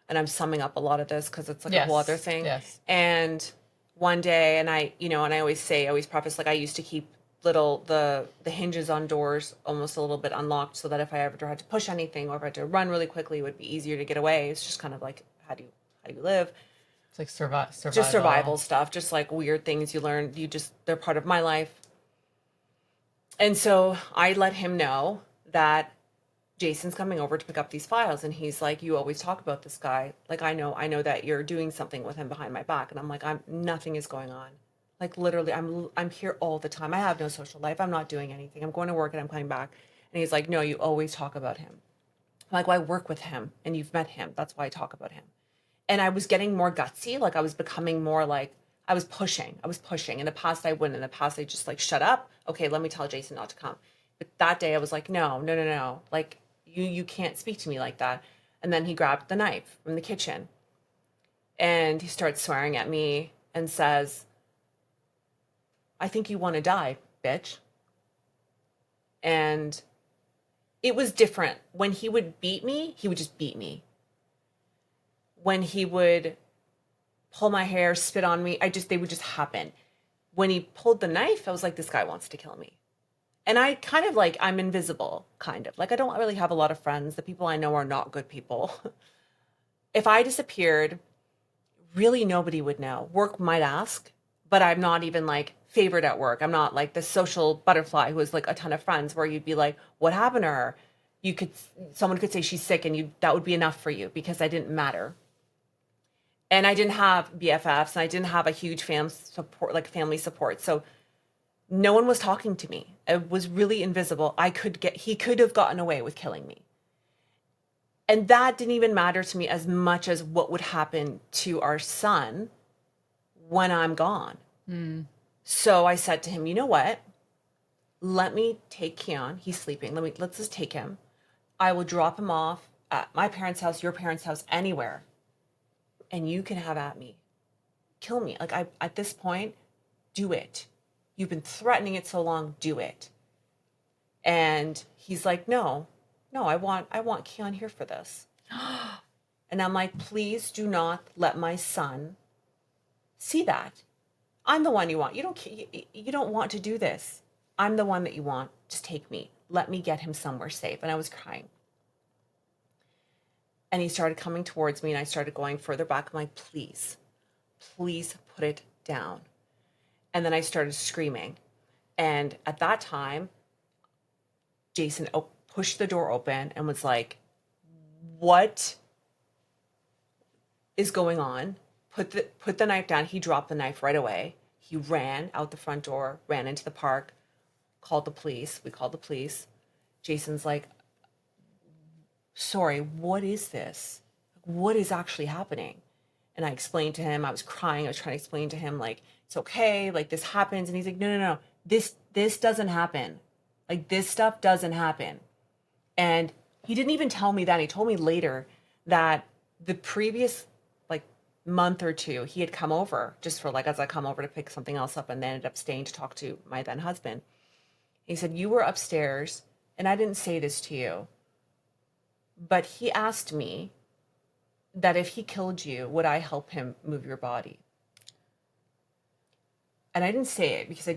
And I'm summing up a lot of this because it's like a whole other thing.
Yes.
And one day, and I always preface, like I used to keep the hinges on doors almost a little bit unlocked so that if I ever had to push anything or if I had to run really quickly, it would be easier to get away. It's just kind of like, how do you live?
It's like survival.
Just survival stuff, just like weird things you learn. They're part of my life. And so I let him know that Jason's coming over to pick up these files. And he's like, you always talk about this guy. Like, I know that you're doing something with him behind my back. And I'm like, nothing is going on. Like literally, I'm here all the time. I have no social life. I'm not doing anything. I'm going to work and I'm coming back. And he's like, no, you always talk about him. I'm like, well, I work with him and you've met him. That's why I talk about him. And I was getting more gutsy. Like I was becoming more like, I was pushing. In the past, I wouldn't. In the past, I just like, shut up. Okay, let me tell Jason not to come. But that day I was like, no. Like you can't speak to me like that. And then he grabbed the knife from the kitchen and he starts swearing at me and says, I think you want to die, bitch. And it was different. When he would beat me, he would just beat me. When he would pull my hair, spit on me, they would just happen. When he pulled the knife, I was like, this guy wants to kill me. And I kind of like, I'm invisible, kind of. Like, I don't really have a lot of friends. The people I know are not good people. If I disappeared, really nobody would know. Work might ask, but I'm not even like favored at work. I'm not like the social butterfly who has like a ton of friends where you'd be like, what happened to her? Someone could say she's sick and that would be enough for you because I didn't matter. And I didn't have BFFs and I didn't have a huge family support. So no one was talking to me. It was really invisible. He could have gotten away with killing me. And that didn't even matter to me as much as what would happen to our son when I'm gone. So I said to him, you know what? let me take Keon. He's sleeping. Let's just take him. I will drop him off at my parents' house, your parents' house, anywhere. And you can have at me. Kill me. Like, at this point, do it. You've been threatening it so long, do it. And he's like, no, I want Keon here for this. And I'm like, please do not let my son see that. I'm the one you want. You don't want to do this. I'm the one that you want. Just take me. Let me get him somewhere safe. And I was crying. And he started coming towards me, and I started going further back. I'm like, please put it down. And then I started screaming. And at that time, Jason pushed the door open and was like, what is going on? Put the knife down. He dropped the knife right away. He ran out the front door, ran into the park, called the police. We called the police. Jason's like, sorry, what is this? What is actually happening? And I explained to him, I was crying. I was trying to explain to him, like, it's okay. Like, this happens. And he's like, no. This doesn't happen. Like, this stuff doesn't happen. And he didn't even tell me that. He told me later that the previous, like, month or two, he had come over just for, like, as I come over to pick something else up, and then ended up staying to talk to my then husband. He said, you were upstairs, and I didn't say this to you, but he asked me that if he killed you, would I help him move your body? And I didn't say it because I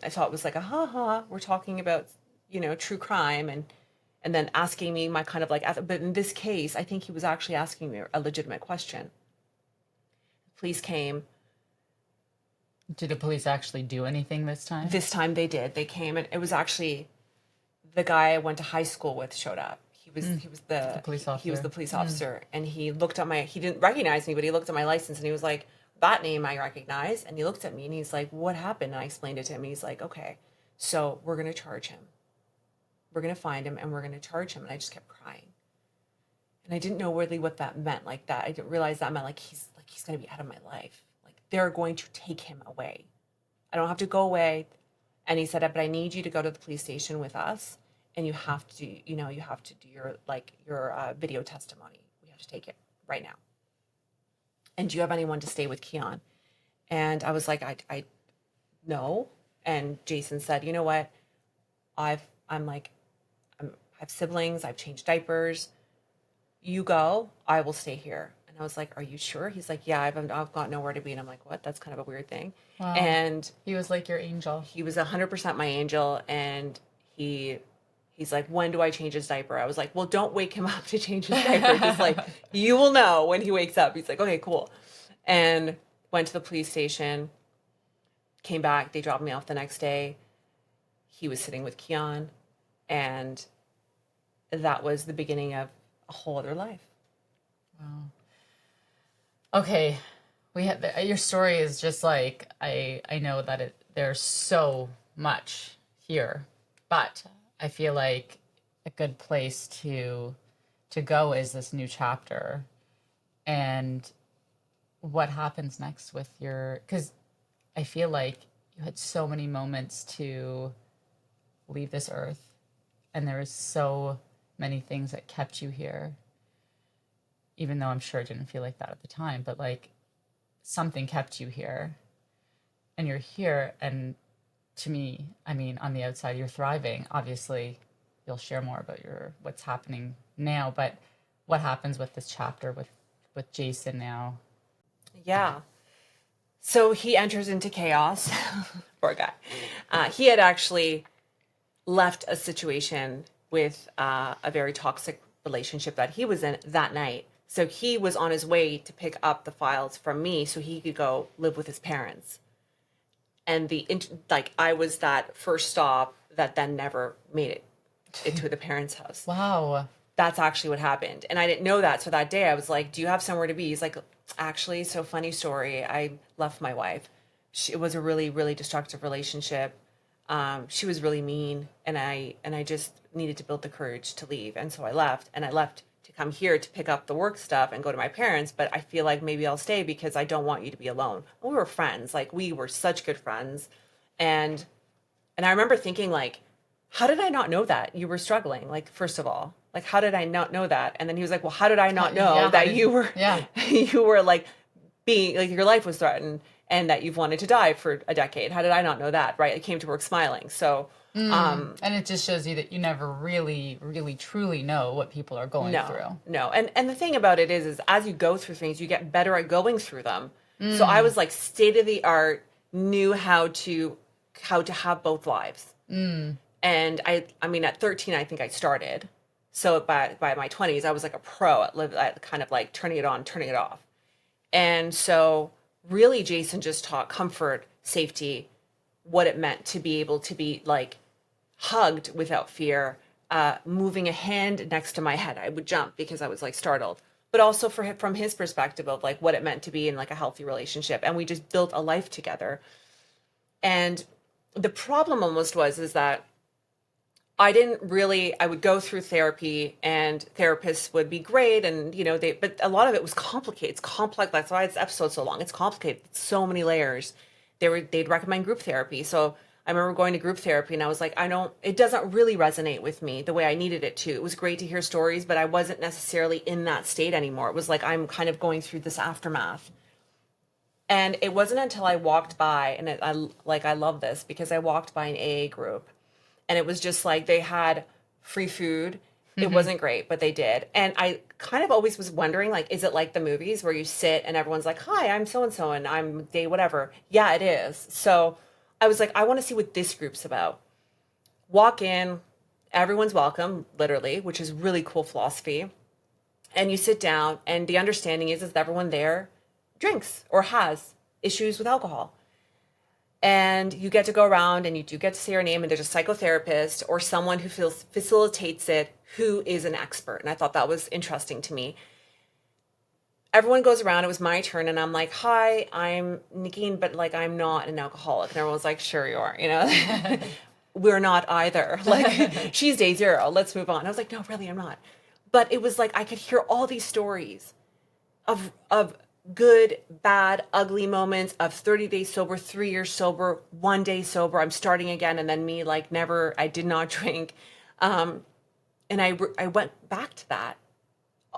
thought it was like we're talking about, true crime, and then asking me my kind of like, but in this case, I think he was actually asking me a legitimate question. Police came.
Did the police actually do anything this time?
This time they did. They came, and it was actually the guy I went to high school with showed up. He was the
police officer.
He was the police officer, and he looked at he didn't recognize me, but he looked at my license, and he was like, that name I recognize. And he looked at me, and he's like, what happened? And I explained it to him, and he's like, okay, so we're going to charge him. We're going to find him, and we're going to charge him. And I just kept crying. And I didn't know really what that meant. Like, that I didn't realize that meant he's going to be out of my life. Like, they're going to take him away. I don't have to go away. And he said, but I need you to go to the police station with us, and you have to do your video testimony. We have to take it right now. And do you have anyone to stay with Keon? And I was like, I no. And Jason said, you know what? I have siblings. I've changed diapers. You go. I will stay here. And I was like, are you sure? He's like, yeah, I've got nowhere to be. And I'm like, what? That's kind of a weird thing.
Wow.
And
he was like your angel.
He was 100% my angel. And he's like, when do I change his diaper? I was like, well, don't wake him up to change his diaper. Just like, you will know when he wakes up. He's like, okay, cool. And went to the police station, came back. They dropped me off the next day. He was sitting with Keon. And that was the beginning of a whole other life.
Wow. Okay. Your story is just like, I know that there's so much here, but I feel like a good place to go is this new chapter. And what happens next with because I feel like you had so many moments to leave this earth, and there was so many things that kept you here, even though I'm sure it didn't feel like that at the time, but like something kept you here, and you're here. And to me, I mean, on the outside, you're thriving. Obviously, you'll share more about what's happening now, but what happens with this chapter with Jason now?
Yeah. So he enters into chaos. Poor guy. He had actually left a situation with a very toxic relationship that he was in that night. So he was on his way to pick up the files from me so he could go live with his parents. And I was that first stop that then never made it into the parents' house.
Wow.
That's actually what happened. And I didn't know that. So that day I was like, do you have somewhere to be? He's like, actually, so funny story. I left my wife. It was a really, really destructive relationship. She was really mean, and I just needed to build the courage to leave. And so I left to come here to pick up the work stuff and go to my parents. But I feel like maybe I'll stay because I don't want you to be alone. We were friends. Like, we were such good friends. And And I remember thinking like, how did I not know that you were struggling? Like, first of all, like, how did I not know that? And then he was like, well, how did I not know that you were,
yeah.
you were like being like your life was threatened and that you've wanted to die for a decade. How did I not know that? Right. I came to work smiling. So,
And it just shows you that you never really, really, truly know what people are going
no,
through.
no. And the thing about it is as you go through things, you get better at going through them. So I was like state of the art, knew how to have both lives. And I mean, at 13, I think I started. So by my 20s, I was like a pro at kind of like turning it on, turning it off. And so really, Jason just taught comfort, safety, what it meant to be able to be like hugged without fear, moving a hand next to my head. I would jump because I was like startled, but also for him, from his perspective of like what it meant to be in like a healthy relationship. And we just built a life together. And the problem almost is that I would go through therapy and therapists would be great. And, but a lot of it was complicated. It's complex. That's why it's episode so long. It's complicated. It's so many layers. They'd recommend group therapy. So I remember going to group therapy and I was like, it doesn't really resonate with me the way I needed it to. It was great to hear stories, but I wasn't necessarily in that state anymore. It was like, I'm kind of going through this aftermath. And it wasn't until I walked by, and I love this because I walked by an AA group, and it was just like they had free food. It wasn't great, but they did. And I kind of always was wondering, like, is it like the movies where you sit and everyone's like, "Hi, I'm so and so, and I'm day whatever." Yeah, it is. So I was like, I want to see what this group's about. Walk in, everyone's welcome, literally, which is really cool philosophy. And you sit down, and the understanding is that everyone there drinks or has issues with alcohol. And you get to go around and you do get to say your name, and there's a psychotherapist or someone who facilitates it who is an expert. And I thought that was interesting to me. Everyone goes around. It was my turn, and I'm like, "Hi, I'm Negin, but like I'm not an alcoholic." And everyone's like, "Sure you are." We're not either. Like, she's day zero. Let's move on. I was like, "No, really, I'm not." But it was like I could hear all these stories of good, bad, ugly moments of 30 days sober, 3 years sober, 1 day sober. I'm starting again. And then me, like, never, I did not drink. And I went back to that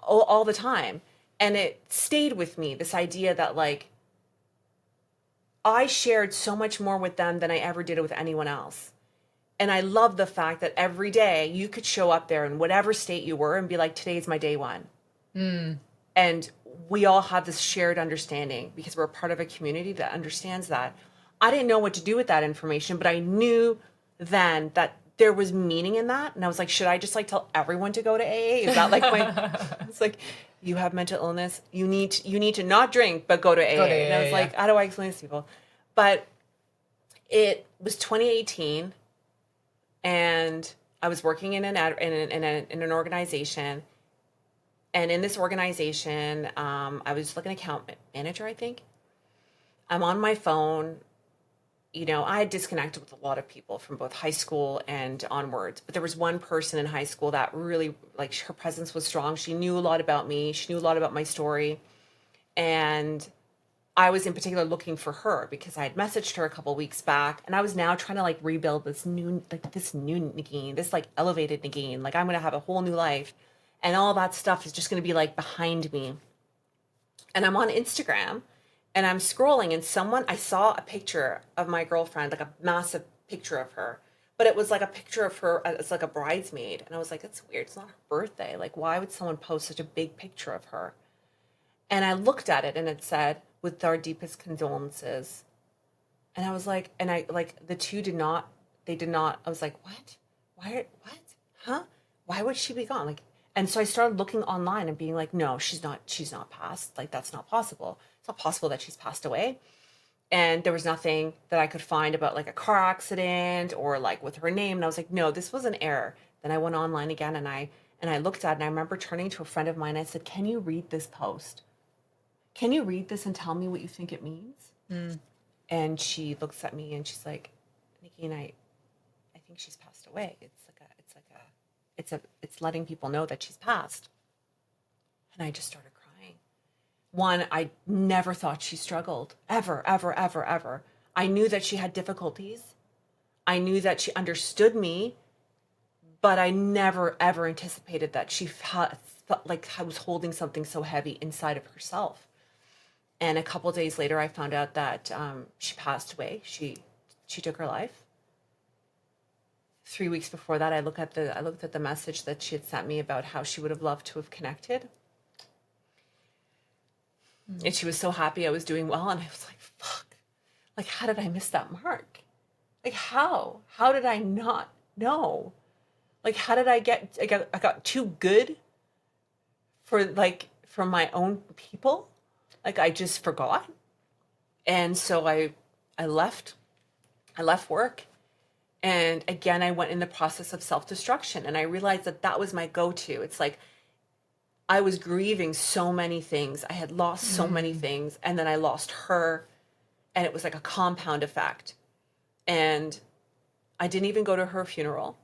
all the time. And it stayed with me, this idea that, like, I shared so much more with them than I ever did with anyone else. And I love the fact that every day you could show up there in whatever state you were and be like, today's my day one. And we all have this shared understanding because we're a part of a community that understands that. I didn't know what to do with that information, but I knew then that there was meaning in that. And I was like, should I just like tell everyone to go to AA? Is that like it's like, you have mental illness. You need to not drink, but go to AA. And I was like, how do I explain this to people? But it was 2018 and I was working in an organization. And in this organization, I was like an account manager, I think. I'm on my phone. I had disconnected with a lot of people from both high school and onwards. But there was one person in high school that really, like, her presence was strong. She knew a lot about me. She knew a lot about my story. And I was in particular looking for her because I had messaged her a couple weeks back. And I was now trying to, like, rebuild this new Negin, this, like, elevated Negin. Like, I'm going to have a whole new life. And all that stuff is just going to be like behind me. And I'm on Instagram and I'm scrolling and I saw a picture of my girlfriend, like a massive picture of her, but it was like a picture of her. It's like a bridesmaid. And I was like, that's weird. It's not her birthday. Like, why would someone post such a big picture of her? And I looked at it and it said, with our deepest condolences. And I was like, the two they did not, I was like, what? What? Huh? Why would she be gone? Like, and so I started looking online and being like, no, she's not passed. Like, that's not possible. It's not possible that she's passed away. And there was nothing that I could find about like a car accident or like with her name. And I was like, no, this was an error. Then I went online again and I looked at it and I remember turning to a friend of mine. And I said, can you read this post? Can you read this and tell me what you think it means? And she looks at me and she's like, Nikki, I think she's passed away. It's letting people know that she's passed. And I just started crying. One, I never thought she struggled, ever, ever, ever, ever. I knew that she had difficulties. I knew that she understood me, but I never ever anticipated that she felt like I was holding something so heavy inside of herself. And a couple of days later, I found out that she passed away. She took her life. 3 weeks before that, I looked at the message that she had sent me about how she would have loved to have connected. And she was so happy I was doing well, and I was like, fuck. Like, how did I miss that mark? Like, how? How did I not know? Like, how did I got too good for my own people? Like, I just forgot. And so I left work. And again, I went in the process of self-destruction, and I realized that was my go-to. It's like, I was grieving so many things. I had lost so many things, and then I lost her, and it was like a compound effect. And I didn't even go to her funeral.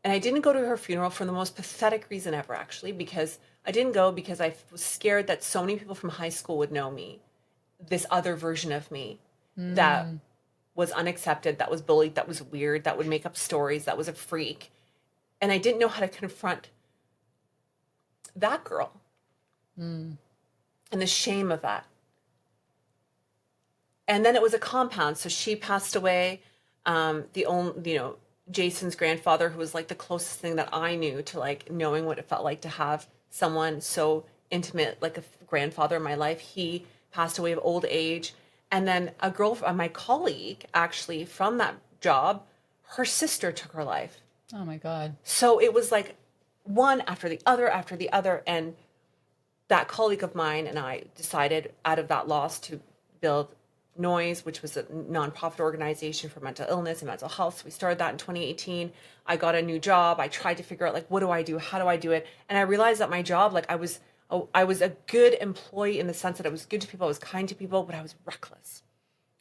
And I didn't go to her funeral for the most pathetic reason ever, actually, because I didn't go because I was scared that so many people from high school would know me, this other version of me that was unaccepted, that was bullied, that was weird, that would make up stories, that was a freak. And I didn't know how to confront that girl and the shame of that. And then it was a compound. So she passed away. Jason's grandfather, who was like the closest thing that I knew to like knowing what it felt like to have someone so intimate, like a grandfather in my life, he passed away of old age. And then a girl, my colleague, actually from that job, her sister took her life.
Oh my God.
So it was like one after the other. And that colleague of mine and I decided out of that loss to build Noise, which was a nonprofit organization for mental illness and mental health. So we started that in 2018. I got a new job. I tried to figure out, like, what do I do? How do I do it? And I realized that my job, like, I was a good employee in the sense that I was good to people, I was kind to people, but I was reckless.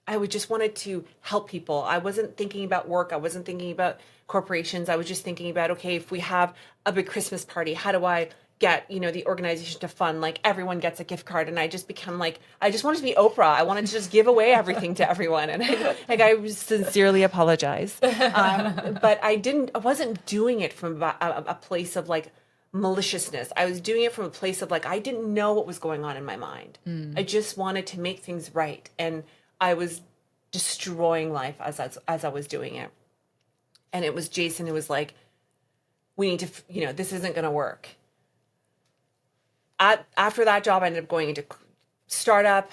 I would just wanted to help people. I wasn't thinking about work. I wasn't thinking about corporations. I was just thinking about, okay, if we have a big Christmas party, how do I get, the organization to fund, like, everyone gets a gift card? And I just become like, I just wanted to be Oprah. I wanted to just give away everything to everyone. And I sincerely apologize. But I wasn't doing it from a place of like maliciousness. I was doing it from a place of like, I didn't know what was going on in my mind. I just wanted to make things right. And I was destroying life as I was doing it. And it was Jason who was like, we need to, this isn't going to work. After that job, I ended up going into startup.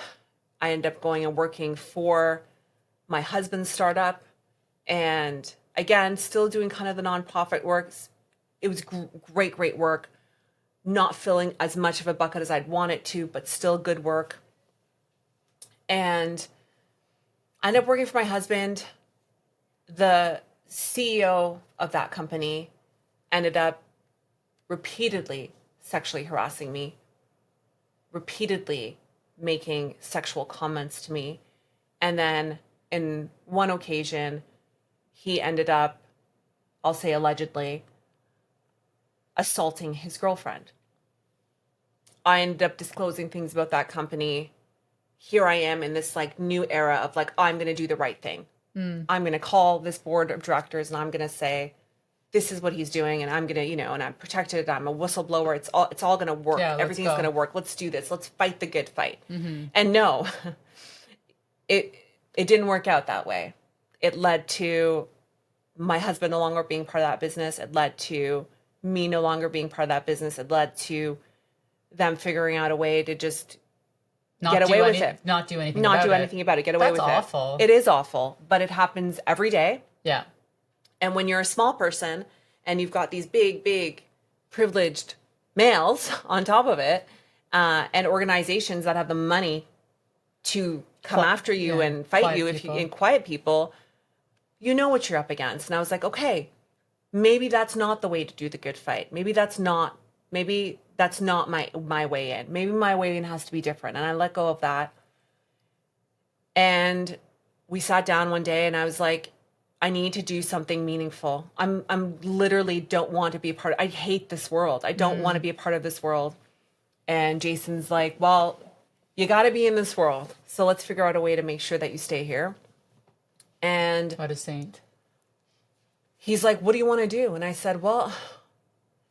I ended up going and working for my husband's startup. And again, still doing kind of the nonprofit works. It was great work. Not filling as much of a bucket as I'd want it to, but still good work. And I ended up working for my husband. The CEO of that company ended up repeatedly sexually harassing me, repeatedly making sexual comments to me. And then in one occasion, he ended up, I'll say allegedly, assaulting his girlfriend. I ended up disclosing things about that company. Here I am in this like new era of like, I'm going to do the right thing. I'm going to call this board of directors and I'm going to say, this is what he's doing, and I'm gonna, and I'm protected. I'm a whistleblower. It's all gonna work.
Yeah,
everything's gonna work. Let's do this. Let's fight the good fight. And no, it didn't work out that way. It led to my husband no longer being part of that business. It led to me no longer being part of that business. It led to them figuring out a way to just get away with it.
Not do anything
about it. Get away with it.
That's awful.
It is awful, but it happens every day.
Yeah.
And when you're a small person and you've got these big, privileged males on top of it, and organizations that have the money to come after you and fight you and quiet people, you know what you're up against. And I was like, okay, maybe that's not the way to do the good fight. Maybe that's not my way in. Maybe my way in has to be different. And I let go of that. And we sat down one day and I was like, I need to do something meaningful. I'm literally don't want to be a part of, I hate this world. I don't want to be a part of this world. And Jason's like, well, you got to be in this world. So let's figure out a way to make sure that you stay here. And
what a saint.
he's like, what do you want to do? And I said, well,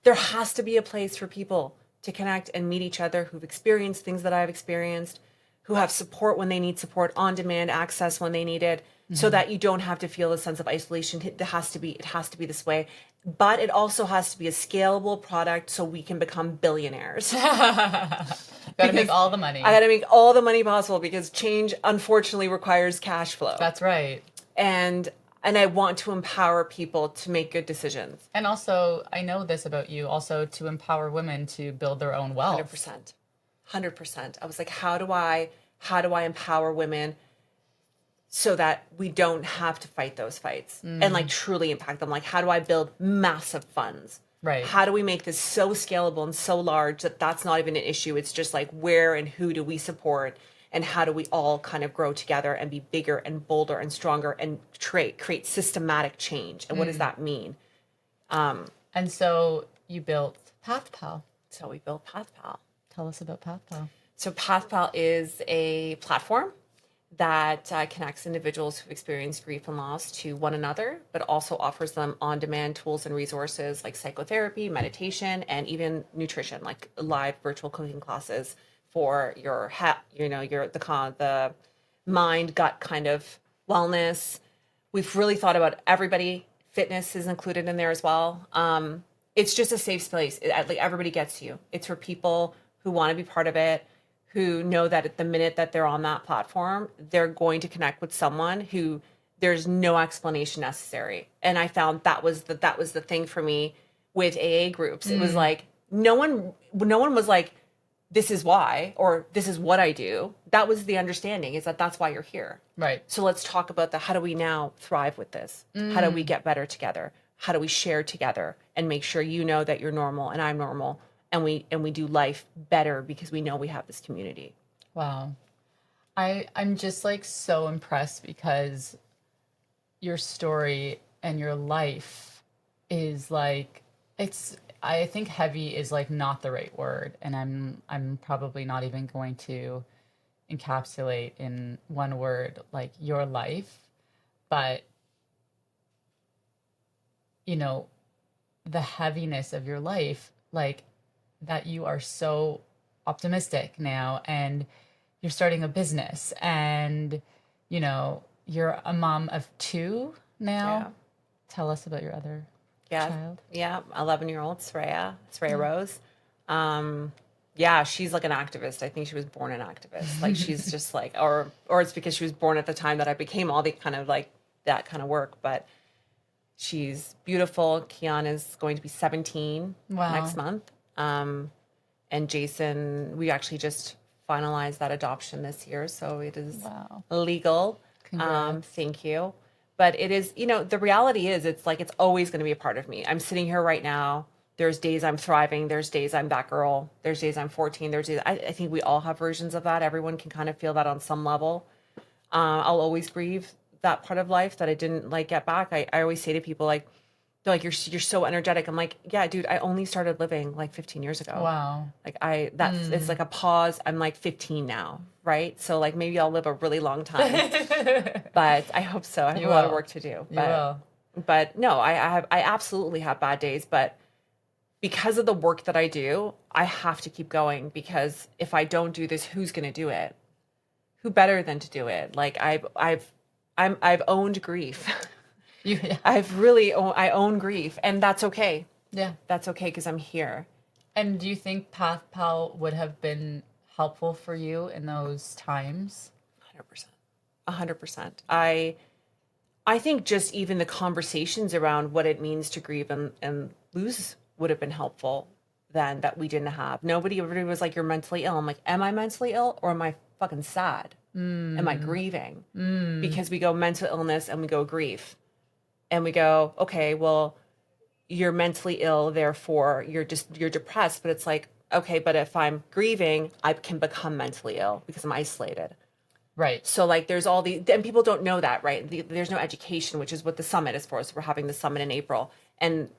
there has to be a place for people to connect and meet each other who've experienced things that I've experienced, who have support when they need support, on demand access when they need it, so that you don't have to feel a sense of isolation. It has to be this way. But it also has to be a scalable product so we can become billionaires.
Gotta make all the money.
I gotta make all the money possible because change unfortunately requires cash flow.
That's right.
And I want to empower people to make good decisions.
And also, I know this about you, also to empower women to build their own wealth.
100%. 100%. I was like, how do I empower women so that we don't have to fight those fights and like truly impact them? Like, how do I build massive funds?
Right.
How do we make this so scalable and so large that that's not even an issue? It's just like, where and who do we support? And how do we all kind of grow together and be bigger and bolder and stronger and create systematic change? And what does that mean?
And so you built PathPal.
So we built PathPal.
Tell us about PathPal.
So PathPal is a platform that connects individuals who've experienced grief and loss to one another, but also offers them on-demand tools and resources like psychotherapy, meditation, and even nutrition, like live virtual cooking classes for your the mind, gut kind of wellness. We've really thought about everybody. Fitness is included in there as well. It's just a safe space. Like everybody gets you. It's for people who want to be part of it, who know that at the minute that they're on that platform, they're going to connect with someone who there's no explanation necessary. And I found that was the thing for me with AA groups. It was like no one was like, this is why, or this is what I do. That was the understanding, is that that's why you're here.
Right.
So let's talk about how do we now thrive with this? How do we get better together? How do we share together and make sure you know that you're normal and I'm normal, and we do life better because we know we have this community.
Wow. I'm just like so impressed because your story and your life is like, I think heavy is like not the right word, and I'm probably not even going to encapsulate in one word like your life, but you know, the heaviness of your life, like that you are so optimistic now, and you're starting a business, and you know, you're a mom of 2 now.
Yeah.
Tell us about your other child.
Yeah, 11-year-old Sreya Rose. Yeah, she's like an activist. I think she was born an activist. Like she's just like, or it's because she was born at the time that I became all the kind of like that kind of work. But she's beautiful. Kiana's going to be 17 next month. And Jason, we actually just finalized that adoption this year, so it is legal. Thank you. But it is, you know, the reality is it's like it's always going to be a part of me. I'm sitting here right now. There's days I'm thriving. There's days I'm that girl. There's days I'm 14. There's days, I think we all have versions of that. Everyone can kind of feel that on some level. I'll always grieve that part of life that I didn't like get back. I always say to people like, they're like, you're so energetic. I'm like, yeah, dude, I only started living like 15 years ago.
Wow.
Like it's like a pause. I'm like 15 now, right? So like maybe I'll live a really long time, but I hope so. I have a lot of work to do. But no, I absolutely have bad days, but because of the work that I do, I have to keep going, because if I don't do this, who's going to do it? Who better than to do it? Like I've owned grief. I own grief, and that's okay.
Yeah.
That's okay, because I'm here.
And do you think PathPal would have been helpful for you in those times?
100%. I think just even the conversations around what it means to grieve and lose would have been helpful then, that we didn't have. Everybody was like, you're mentally ill. I'm like, am I mentally ill, or am I fucking sad? Am I grieving? Because we go mental illness and we go grief. And we go, okay, well, you're mentally ill, therefore you're depressed. But it's like, okay, but if I'm grieving, I can become mentally ill because I'm isolated.
Right.
So like there's all and people don't know that, right? There's no education, which is what the summit is for. So we're having the summit in April. And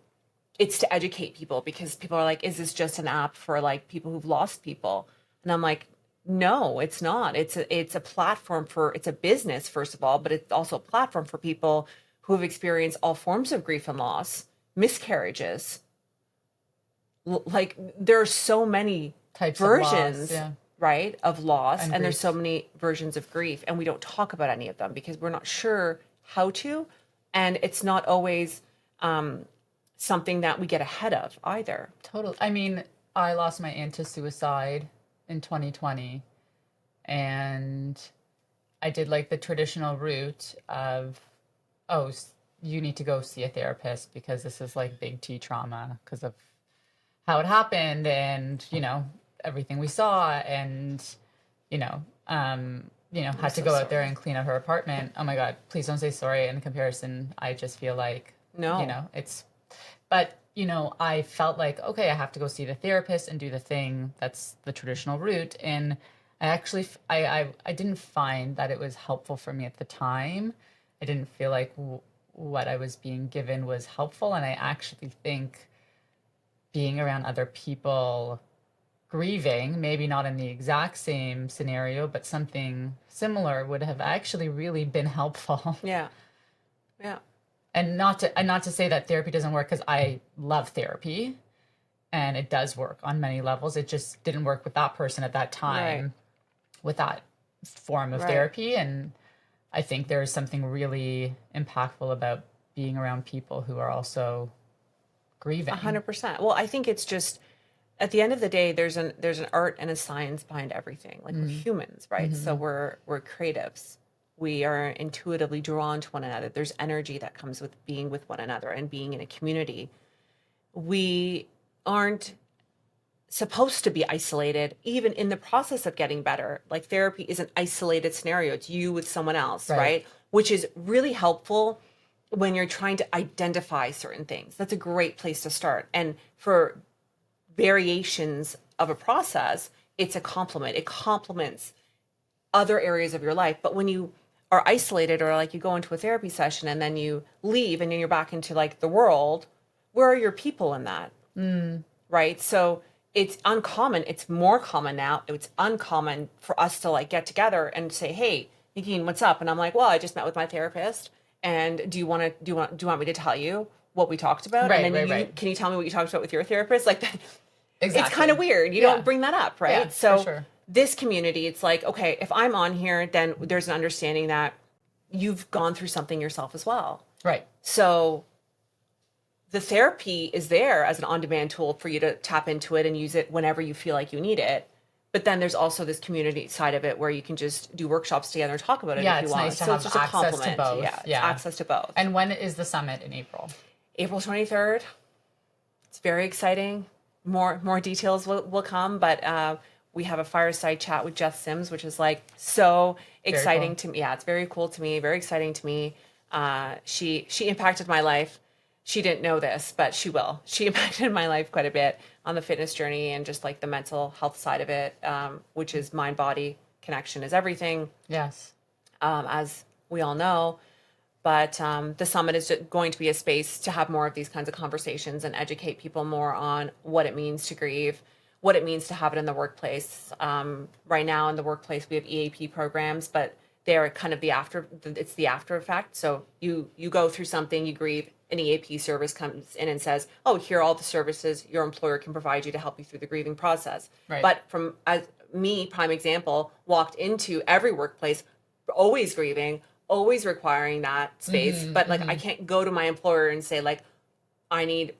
it's to educate people, because people are like, is this just an app for like people who've lost people? And I'm like, no, it's not. It's a platform it's a business, first of all, but it's also a platform for people who have experienced all forms of grief and loss, miscarriages. Like there are so many
Types of loss,
versions,
yeah.
right, of loss,
And
and there's
grief.
so many versions of grief, and we don't talk about any of them because we're not sure how to, and it's not always something that we get ahead of either.
Totally. I mean, I lost my aunt to suicide in 2020, and I did like the traditional route of, oh, you need to go see a therapist because this is like big T trauma because of how it happened and, everything we saw and, had to
so
go out there
sorry.
and clean out her apartment. Oh my God, please don't say sorry. In comparison, I just feel like,
No.
but, I felt like, okay, I have to go see the therapist and do the thing that's the traditional route. And I actually, I didn't find that it was helpful for me at the time. I didn't feel like what I was being given was helpful. And I actually think being around other people grieving, maybe not in the exact same scenario, but something similar would have actually really been helpful.
Yeah. Yeah.
And not to say that therapy doesn't work, because I love therapy and it does work on many levels. It just didn't work with that person at that time,
Right.
with that form of
Right.
therapy. And I think there's something really impactful about being around people who are also grieving.
100%. Well, I think it's just at the end of the day, there's an art and a science behind everything. Like we're humans, right? So we're creatives. We are intuitively drawn to one another. There's energy that comes with being with one another and being in a community. We aren't supposed to be isolated, even in the process of getting better. Like therapy is an isolated scenario. It's you with someone else, right? Which is really helpful when you're trying to identify certain things. That's a great place to start. And for variations of a process, it's a complement. It complements other areas of your life. But when you are isolated, or like you go into a therapy session and then you leave and then you're back into like the world, where are your people in that? Right? So it's uncommon. It's more common now. It's uncommon for us to like get together and say, "Hey, Negin, what's up?" And I'm like, "Well, I just met with my therapist. And do you want me to tell you what we talked about?"
Right,
And then
right.
can you tell me what you talked about with your therapist? Like that.
Exactly.
It's kind of weird. You don't bring that up, right?
Yeah,
So
for sure.
this community, it's like, okay, if I'm on here, then there's an understanding that you've gone through something yourself as well.
Right.
So the therapy is there as an on-demand tool for you to tap into it and use it whenever you feel like you need it. But then there's also this community side of it where you can just do workshops together and talk about it if you
it's
want.
nice to
So
have
it's just a
access to
compliment.
both.
Yeah, it's access to both.
And when is the summit in April?
April 23rd. It's very exciting. More details will come, but we have a fireside chat with Jess Sims, which is like so exciting to me. Yeah, it's very cool to me, very exciting to me. She impacted my life. She didn't know this, but she will. She impacted my life quite a bit on the fitness journey and just like the mental health side of it, which is mind body connection is everything.
Yes.
As we all know. But the summit is going to be a space to have more of these kinds of conversations and educate people more on what it means to grieve, what it means to have it in the workplace. Right now in the workplace, we have EAP programs, but they're kind of it's the after effect. So you go through something, you grieve, an EAP service comes in and says, "Oh, here are all the services your employer can provide you to help you through the grieving process."
Right.
But as me, prime example, walked into every workplace, always grieving, always requiring that space, but like I can't go to my employer and say like I need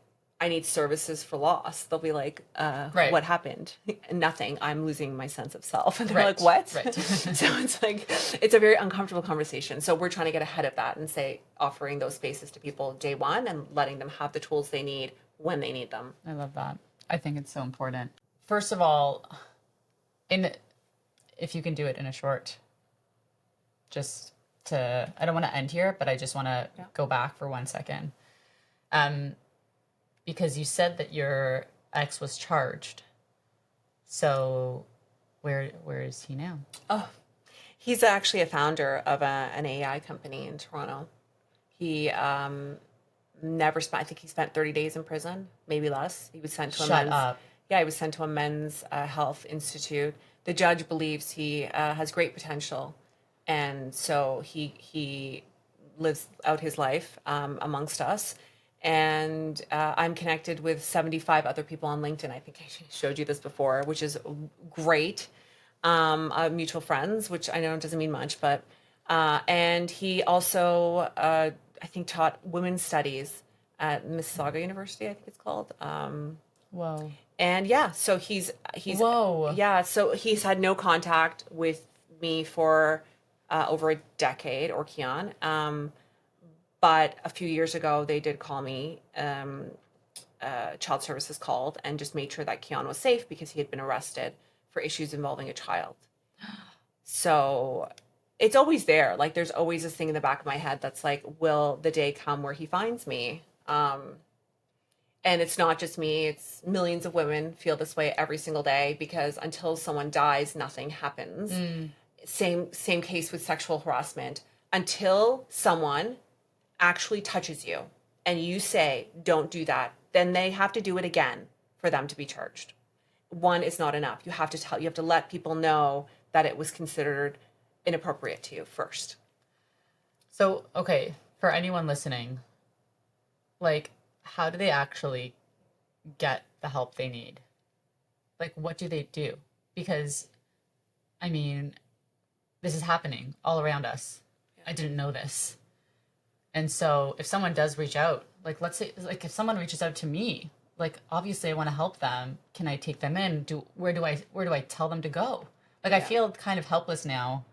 services for loss. They'll be like, what happened? Nothing. I'm losing my sense of self. And they're like, what?
Right.
So it's like it's a very uncomfortable conversation. So we're trying to get ahead of that and say offering those spaces to people day one and letting them have the tools they need when they need them.
I love that. I think it's so important. First of all, if you can do it in a short, I don't want to end here, but I just want to go back for 1 second. Because you said that your ex was charged. So where is he now?
Oh, he's actually a founder of an AI company in Toronto. He never spent, I think he spent 30 days in prison, maybe less. He was sent to he was sent to a men's health institute. The judge believes he has great potential. And so he lives out his life amongst us. And I'm connected with 75 other people on LinkedIn. I think I showed you this before, which is great. Mutual friends, which I know doesn't mean much, but and he also I think taught women's studies at Mississauga University, I think it's called.
Whoa.
And yeah, so
Whoa.
yeah, so he's had no contact with me for over a decade, or Keon. But a few years ago, they did call me. Child services called and just made sure that Keon was safe because he had been arrested for issues involving a child. So it's always there. Like, there's always this thing in the back of my head that's like, will the day come where he finds me? And it's not just me, it's millions of women feel this way every single day, because until someone dies, nothing happens. Same case with sexual harassment. Until someone actually touches you and you say, don't do that, then they have to do it again for them to be charged. One is not enough. You have to let people know that it was considered inappropriate to you first.
So, okay, for anyone listening, like, how do they actually get the help they need? Like, what do they do? Because, I mean, this is happening all around us. Yeah. I didn't know this. And so if someone does reach out, like, let's say, like, if someone reaches out to me, like, obviously I want to help them. Can I take them in? Where do I tell them to go? Like, yeah. I feel kind of helpless now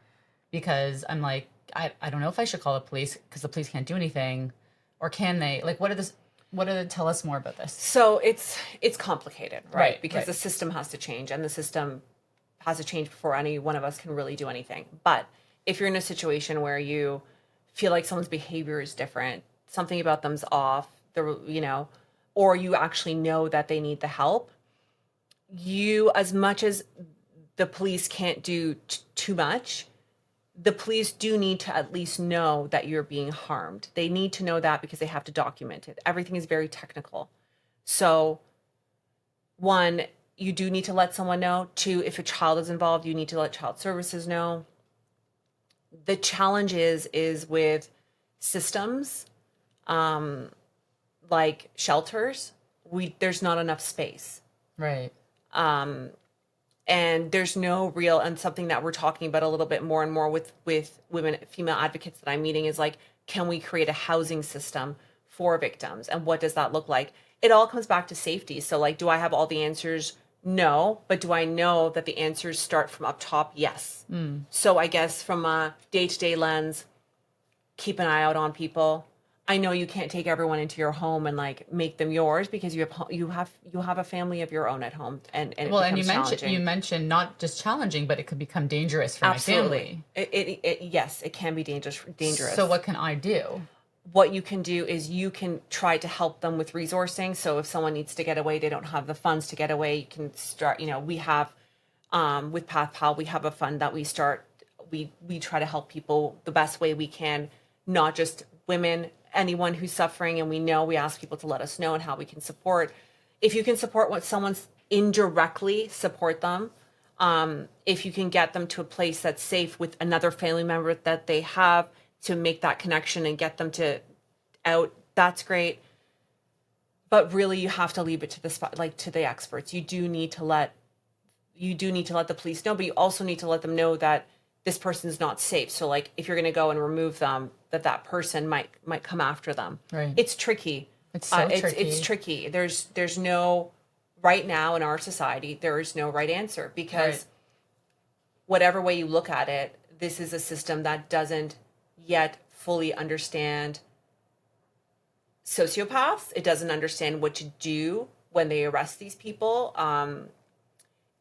because I'm like, I don't know if I should call the police because the police can't do anything, or can they? Like, what do they tell us more about this?
So it's complicated, right? Because
right.
the system has to change, and the system has to change before any one of us can really do anything. But if you're in a situation where you feel like someone's behavior is different, something about them's off, or you actually know that they need the help, you, as much as the police can't do too much, the police do need to at least know that you're being harmed. They need to know that because they have to document it. Everything is very technical. So, one, you do need to let someone know. Two, if a child is involved, you need to let child services know. The challenge is with systems, like shelters. There's not enough space.
Right.
And there's no real, and something that we're talking about a little bit more and more with women, female advocates that I'm meeting, is like, can we create a housing system for victims? And what does that look like? It all comes back to safety. So, like, do I have all the answers? No. But do I know that the answers start from up top? Yes. So I guess from a day-to-day lens, keep an eye out on people. I know you can't take everyone into your home and like make them yours, because you have a family of your own at home, and
well, and you mentioned not just challenging, but it could become dangerous for
Absolutely.
my family.
Yes, it can be dangerous.
So what can I do?
What you can do is you can try to help them with resourcing. So if someone needs to get away, they don't have the funds to get away, you can start. We have with PathPal, we have a fund that we start. We try to help people the best way we can, not just women, anyone who's suffering, and we ask people to let us know and how we can support. If you can support what someone's indirectly, support them. If you can get them to a place that's safe with another family member that they have, to make that connection and get them out, that's great. But really, you have to leave it to the experts. You do need to let the police know, but you also need to let them know that this person's not safe. So, like, if you're going to go and remove them, that person might come after them.
Right.
It's tricky.
It's so tricky.
It's tricky. There's no, right now in our society, there is no right answer, because whatever way you look at it, this is a system that doesn't yet fully understand sociopaths. It doesn't understand what to do when they arrest these people.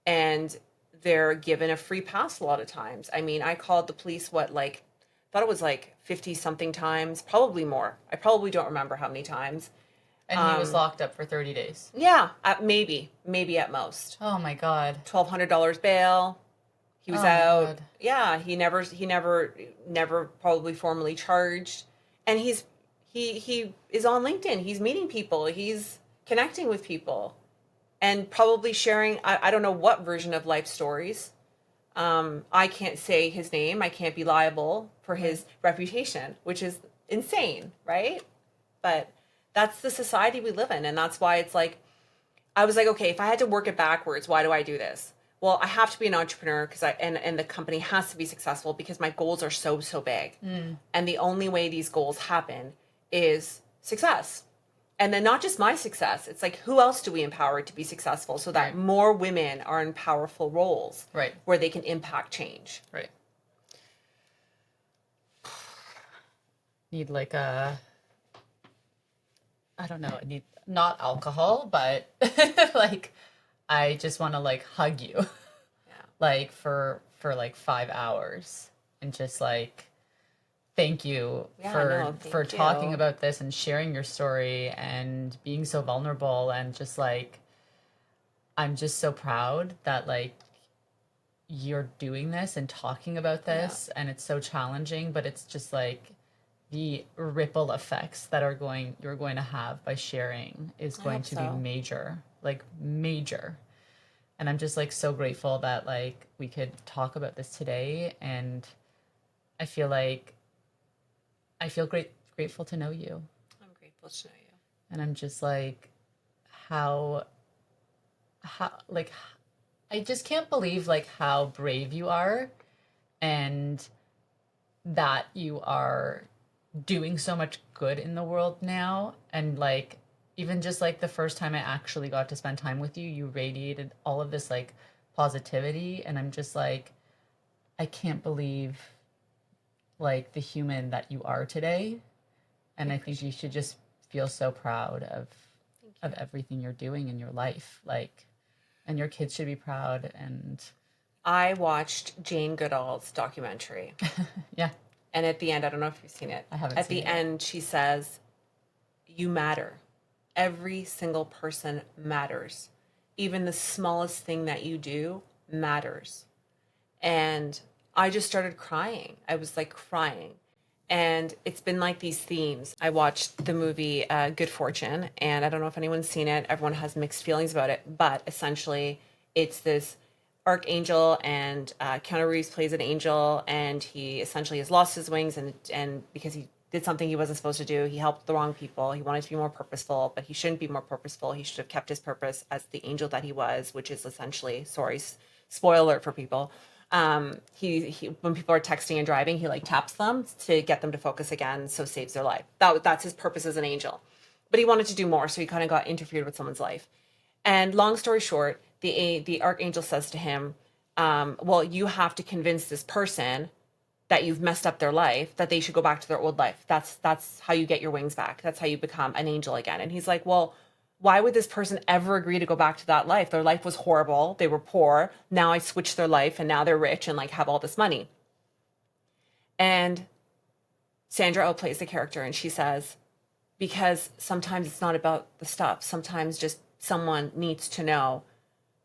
And they're given a free pass a lot of times. I mean, I called the police, thought it was like 50 something times, probably more. I probably don't remember how many times.
And he was locked up for 30 days.
Yeah, maybe at most.
Oh my God.
$1,200 bail. He was out.
God.
Yeah, he never probably formally charged. And he is on LinkedIn. He's meeting people. He's connecting with people, and probably sharing, I don't know what version of life stories. I can't say his name. I can't be liable for his reputation, which is insane, right? But that's the society we live in. And that's why it's like, I was like, okay, if I had to work it backwards, why do I do this? Well, I have to be an entrepreneur because and the company has to be successful because my goals are so big. And the only way these goals happen is success. And then not just my success, it's like, who else do we empower to be successful so that
Right.
more women are in powerful roles
Right.
where they can impact change?
Right. Need like I don't know, I need not alcohol, but like I just want to like hug you
Yeah.
like for like 5 hours and just like thank you
Yeah,
for
no, thank
talking
you.
about this and sharing your story and being so vulnerable and just like I'm just so proud that like you're doing this and talking about this and it's so challenging, but it's just like the ripple effects that you're going to have by sharing is going
hope
to be
so.
major, like major. And I'm just like so grateful that like we could talk about this today. And I feel like I feel grateful to know you.
I'm grateful to know you.
And I'm just like how like I just can't believe like how brave you are and that you are doing so much good in the world now. And like even just like the first time I actually got to spend time with you, you radiated all of this like positivity. And I'm just like, I can't believe like the human that you are today. And I think you should just feel so proud of everything you're doing in your life. Like, and your kids should be proud. And
I watched Jane Goodall's documentary.
yeah,
And at the end, I don't know if you've seen it.
I haven't
At
seen
the
it yet.
end, she says, you matter. Every single person matters. Even the smallest thing that you do matters. And I just started crying. I was like crying. And it's been like these themes. I watched the movie Good Fortune, and I don't know if anyone's seen it. Everyone has mixed feelings about it, but essentially, it's this archangel, and Keanu Reeves plays an angel, and he essentially has lost his wings, and because he did something he wasn't supposed to do, he helped the wrong people. He wanted to be more purposeful, but he shouldn't be more purposeful. He should have kept his purpose as the angel that he was, which is essentially, sorry, spoiler alert for people, he when people are texting and driving, he like taps them to get them to focus again, so saves their life. That's his purpose as an angel. But he wanted to do more, so he kind of got interfered with someone's life. And long story short, the archangel says to him, well, you have to convince this person that you've messed up their life, that they should go back to their old life. That's how you get your wings back. That's how you become an angel again. And he's like, well, why would this person ever agree to go back to that life? Their life was horrible. They were poor. Now I switched their life and now they're rich and like have all this money. And Sandra Oh plays the character and she says, because sometimes it's not about the stuff. Sometimes just someone needs to know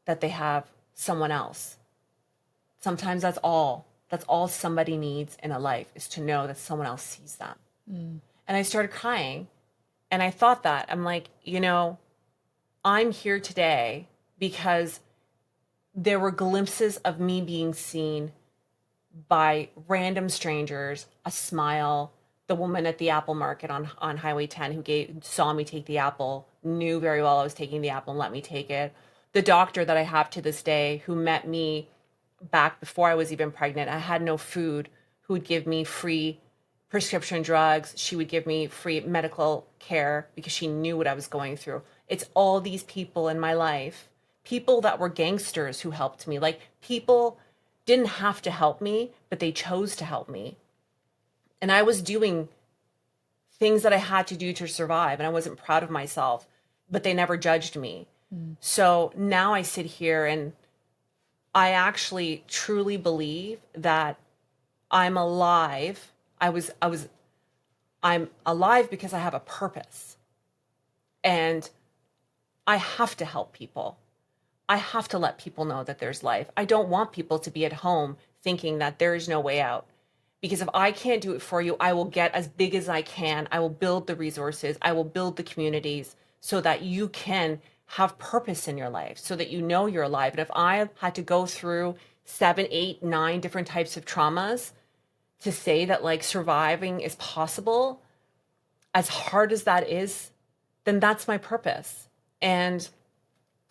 that they have someone else. Sometimes that's all. That's all somebody needs in a life, is to know that someone else sees them. And I started crying. And I thought that, I'm like, I'm here today because there were glimpses of me being seen by random strangers, a smile. The woman at the apple market on Highway 10 who saw me take the apple, knew very well I was taking the apple and let me take it. The doctor that I have to this day who met me back before I was even pregnant. I had no food, who would give me free prescription drugs. She would give me free medical care because she knew what I was going through. It's all these people in my life, people that were gangsters who helped me. Like, people didn't have to help me, but they chose to help me. And I was doing things that I had to do to survive, and I wasn't proud of myself, but they never judged me. So now I sit here and I actually truly believe that I'm alive. I'm alive because I have a purpose. And I have to help people. I have to let people know that there's life. I don't want people to be at home thinking that there is no way out. Because if I can't do it for you, I will get as big as I can. I will build the resources. I will build the communities so that you can have purpose in your life, so that you know you're alive. And if I had to go through 7, 8, 9 different types of traumas to say that like surviving is possible, as hard as that is, then that's my purpose. And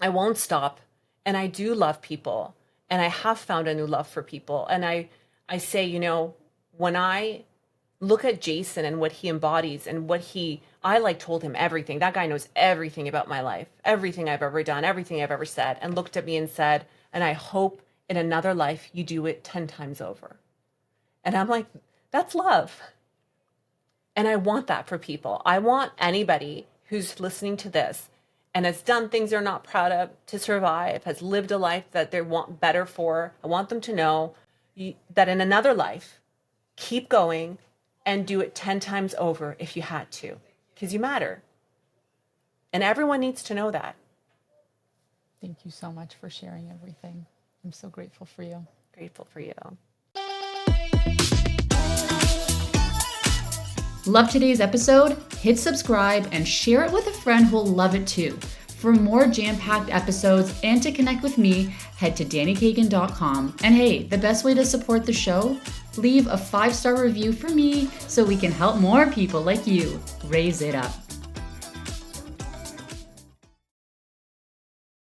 I won't stop. And I do love people. And I have found a new love for people. And I say, you know, when I look at Jason and what he embodies and I like told him everything. That guy knows everything about my life, everything I've ever done, everything I've ever said, and looked at me and said, and I hope in another life you do it 10 times over. And I'm like, that's love. And I want that for people. I want anybody who's listening to this and has done things they're not proud of to survive, has lived a life that they want better for. I want them to know that in another life, keep going and do it 10 times over if you had to, because you matter. And everyone needs to know that.
Thank you so much for sharing everything. I'm so grateful for you.
Grateful for you.
Love today's episode? Hit subscribe and share it with a friend who'll love it too. For more jam-packed episodes and to connect with me, head to dannykagan.com. And hey, the best way to support the show? Leave a 5-star review for me so we can help more people like you raise it up.